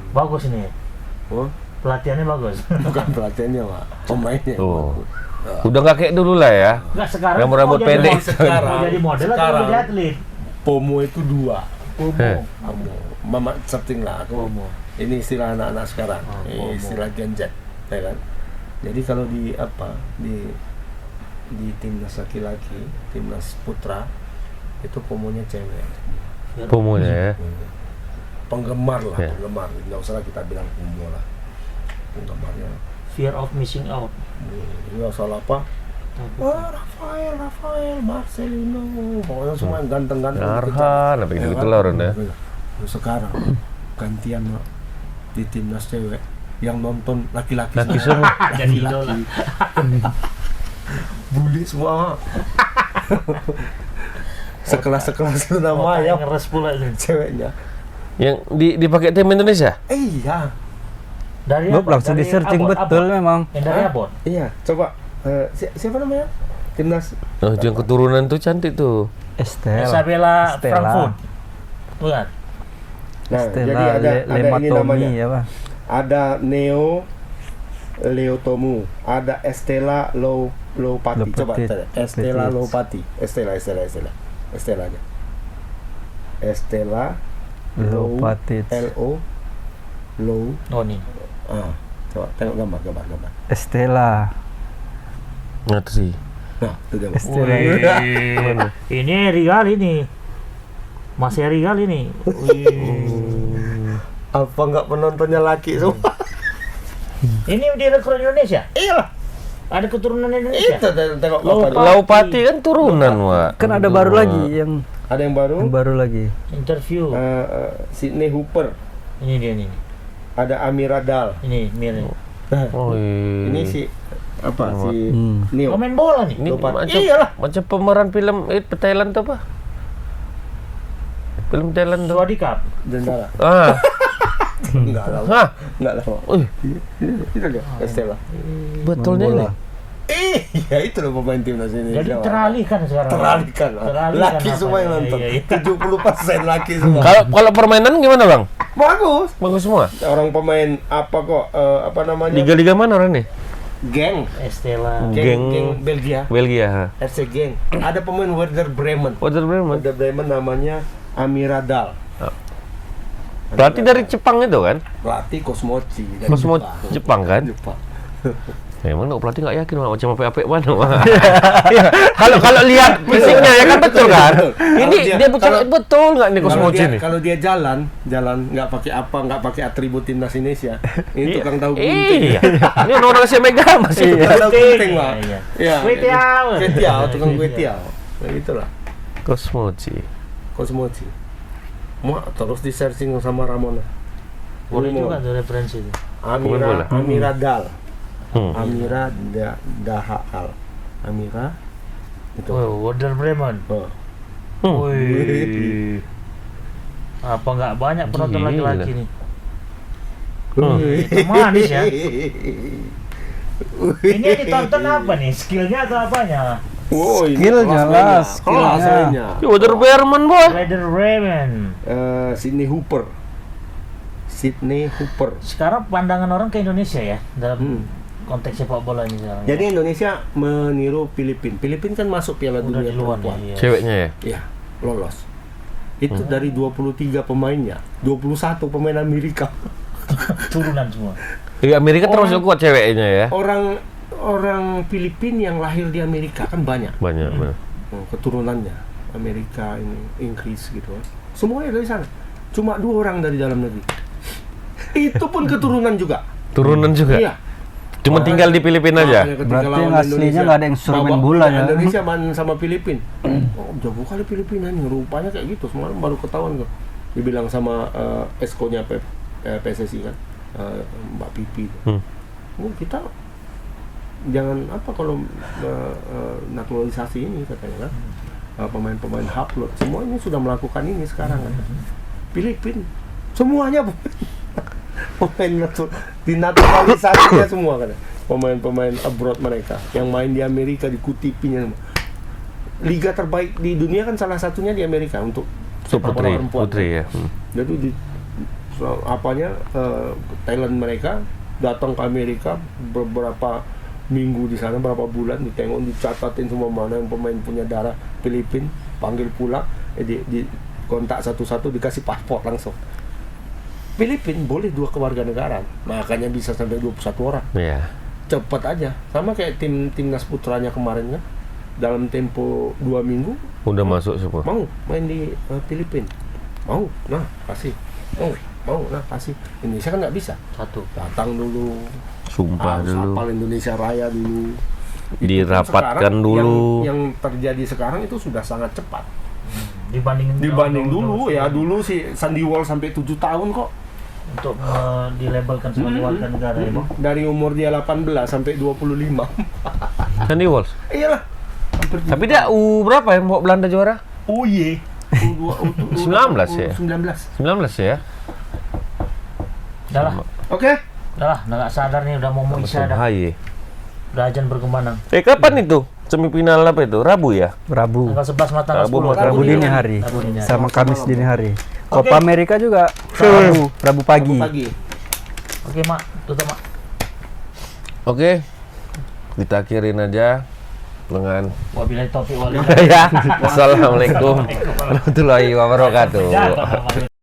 Bagus ini. oh Pelatihannya bagus. Bukan pelatihannya, Pak. Pemainnya. yang Oh. bagus. Udah nggak kayak dulu lah ya. Enggak sekarang. Rambut-rambut mau jadi pendek. model- Sekarang. Mau jadi model atau Sekarang. mau jadi atlet? Pomo itu 2. Eh. Pomo. Mama searching lah aku. Pomo. Ini istilah anak-anak sekarang. Oh, Ini pomo. istilah Gen Z, ya kan? Jadi kalau di apa di timnas laki-laki, timnas putra itu pomonya cewek. Pomonya ya. Penggemar lah, Ya. penggemar. Nggak usah kita bilang pomo lah. Penggemarnya. Fear of missing out. Nggak salah apa? Wah, Rafael, Marcelino, pokoknya semua yang ganteng-ganteng. Arhan, apa gitu lah orang ya. Sekarang gantian Mak, di timnas cewek yang nonton laki-laki Laki semua. Jadi idola. bully semua Mak. Sekelas itu nama Otak ya yang ngeres pula itu. ceweknya. Yang dipakai tim Indonesia? Iya, Dari Gue apa? langsung Dari di searching Abot, betul Abot. memang. Yang dari Hah? Abot. iya. Coba siapa namanya? Timnas Oh, itu yang keturunan tuh cantik tuh. Estelle. Isabella Stella. Frankfurt. Bukan? Nah, Stella jadi ada ini Lematomi namanya. ya, Pak. Ada Neo Leotomu, ada Estela Lopati. Coba Lopati. tanya. Estela Lopati. Lopati. Estela aja. Estela Lopati. Lo. Oh nih. Coba tengok gambar. Estella. Nggak sih. Nah, itu dia. Estella. Wih. Ini Rigal ini. Masih Rigal ini. Wih. Apa nggak penontonnya laki semua? Ini direkrut Indonesia. Iya. Ada keturunan Indonesia. Itu tengok Lopati. gambar. Laupati kan turunan, Wak. Kan ada baru lagi yang Ada yang baru. lagi. Interview. Sydney Hooper. Ini dia nih. Ada Amira Dal. Ini Mir. Oh, iya. Ini si apa si Neo. Oh, main bola nih. Ini Lopati. macam Iyalah. macam pemeran film Thailand tuh apa? Film Thailand tuh. Swadi Cup. Dendala. Ah, Enggak lah. hah. Enggak lah. Wih, Itu dia, Estela. betulnya Main ini. bola. Iya, itu loh pemain timnas ini. Jadi teralihkan sekarang. Teralihkan. Teralihkan Laki apa? semua yang nonton. Iya, iya. 70% laki semua. Kalau permainan gimana, Bang? Bagus. Bagus semua. Orang pemain apa kok apa namanya? Liga-liga mana orang nih? Geng. Estela. Geng- Belgia. Belgia. Ha. FC Geng. Ada pemain Werder Bremen. Werder Bremen. Werder Bremen namanya Amira Dal. Berarti dari Jepang itu kan? Pelatih Kosmochi. dari Kosmo Jepang kan? Jepang. Emang nggak pelatih nggak yakin Wak, macam apa mana Wak. Kalau lihat fisiknya ya kan betul kan? Ini dia- dia bukan kalau- betul nggak nih Kosmochi nih? Kalau dia jalan nggak pakai apa, nggak pakai atribut timnas Indonesia. Ini tukang tahu gunting. Iya. Ini orang Asia Mega masih. Tukang tahu gunting, Pak. Iya. Iya. Kue tiaw. Kue tiaw, tukang kue tiaw. Nah, gitulah. Kosmochi. Kosmochi. Terus di searching sama Ramona. Boleh juga tuh referensi itu. Pemain bola. Amira Dal. Hmm. Amira Dahal. Amira itu. Oh, Werder Bremen. Oh. Wih. Apa nggak banyak penonton Gila. laki-laki nih? Wih. Itu manis ya. Ini ditonton apa nih? Skillnya atau apanya? Oh, ini Skillnya kelas lah, mainnya. skillnya. Kelas mainnya. Werder Bremen boy. Werder Bremen. Sydney Hooper. Sekarang pandangan orang ke Indonesia ya dalam Hmm. konteks sepak bola ini sekarang. Jadi Indonesia meniru Filipina. Filipina kan masuk Piala udah Dunia duluan perempuan. ya. Ceweknya ya. Iya, lolos. Itu dari 23 pemainnya, 21 pemain Amerika. Turunan semua. Di Amerika termasuk kuat ceweknya ya. Orang Filipina yang lahir di Amerika kan banyak. Banyak. banyak. Keturunannya Amerika, Inggris gitu. Semuanya dari sana. Cuma 2 orang dari dalam negeri. Itu pun keturunan juga. Turunan juga. Iya. Cuma tinggal di Filipina aja. Makanya ketika Berarti lawan yang aslinya Indonesia, nggak ada yang suruh main bola ya? Indonesia main sama Filipina. Oh, jago kali Filipina nih. Rupanya kayak gitu. Semalam baru ketahuan kok. Dibilang sama esko-nya PSSI kan, Mbak Pipi. Oh, kita jangan apa kalau naturalisasi ini katanya kan. Pemain-pemain upload semuanya sudah melakukan ini sekarang kan. Filipina semuanya pemain dinaturalisasinya semua kan. Pemain-pemain abroad mereka yang main di Amerika dikutipinya. Liga terbaik di dunia kan salah satunya di Amerika untuk sepak bola perempuan. Putri ya. Jadi apanya talent mereka datang ke Amerika beberapa minggu di sana, berapa bulan, ditengok, dicatatin semua mana yang pemain punya darah Filipina, panggil pulang, di kontak satu-satu, dikasih paspor langsung. Filipina boleh 2 kewarganegaraan, makanya bisa sampai 21 orang. Iya. Cepat aja, sama kayak timnas putranya kemarin kan, dalam tempo 2 minggu Udah masuk semua. mau main di Filipina, mau, nah kasih, mau, nah kasih. Indonesia kan nggak bisa, Satu. datang dulu, Sumpah harus dulu. hafal Indonesia Raya dulu. Itu kan Dirapatkan sekarang dulu. Yang terjadi sekarang itu sudah sangat cepat Dibanding dulu ya. Dulu si Sandy Wall sampai 7 tahun kok, untuk dilabelkan sebagai warga negara ya, Bang. dari umur dia 18 sampai 25. Sandy Walsh. Iyalah, hampir Tapi dia berapa yang bawa Belanda juara? U19 ya? 19 ya? Udah lah, Oke. nggak sadar nih udah mau isya dah. Haye. Udah ajan berkumandang. Kapan itu? Semifinal apa itu? Rabu ya? Rabu. Tanggal 11 sama tanggal Rabu 10. buat Rabu dini hari. Rabu dini hari. Sama Kamis dini hari. Oke. Copa Amerika juga Rabu pagi. Oke, Mak. Tutup, Mak. Oke. Kita akhirin aja dengan Wabillahi taufiq wal ya. Assalamualaikum warahmatullahi wabarakatuh. hidayah.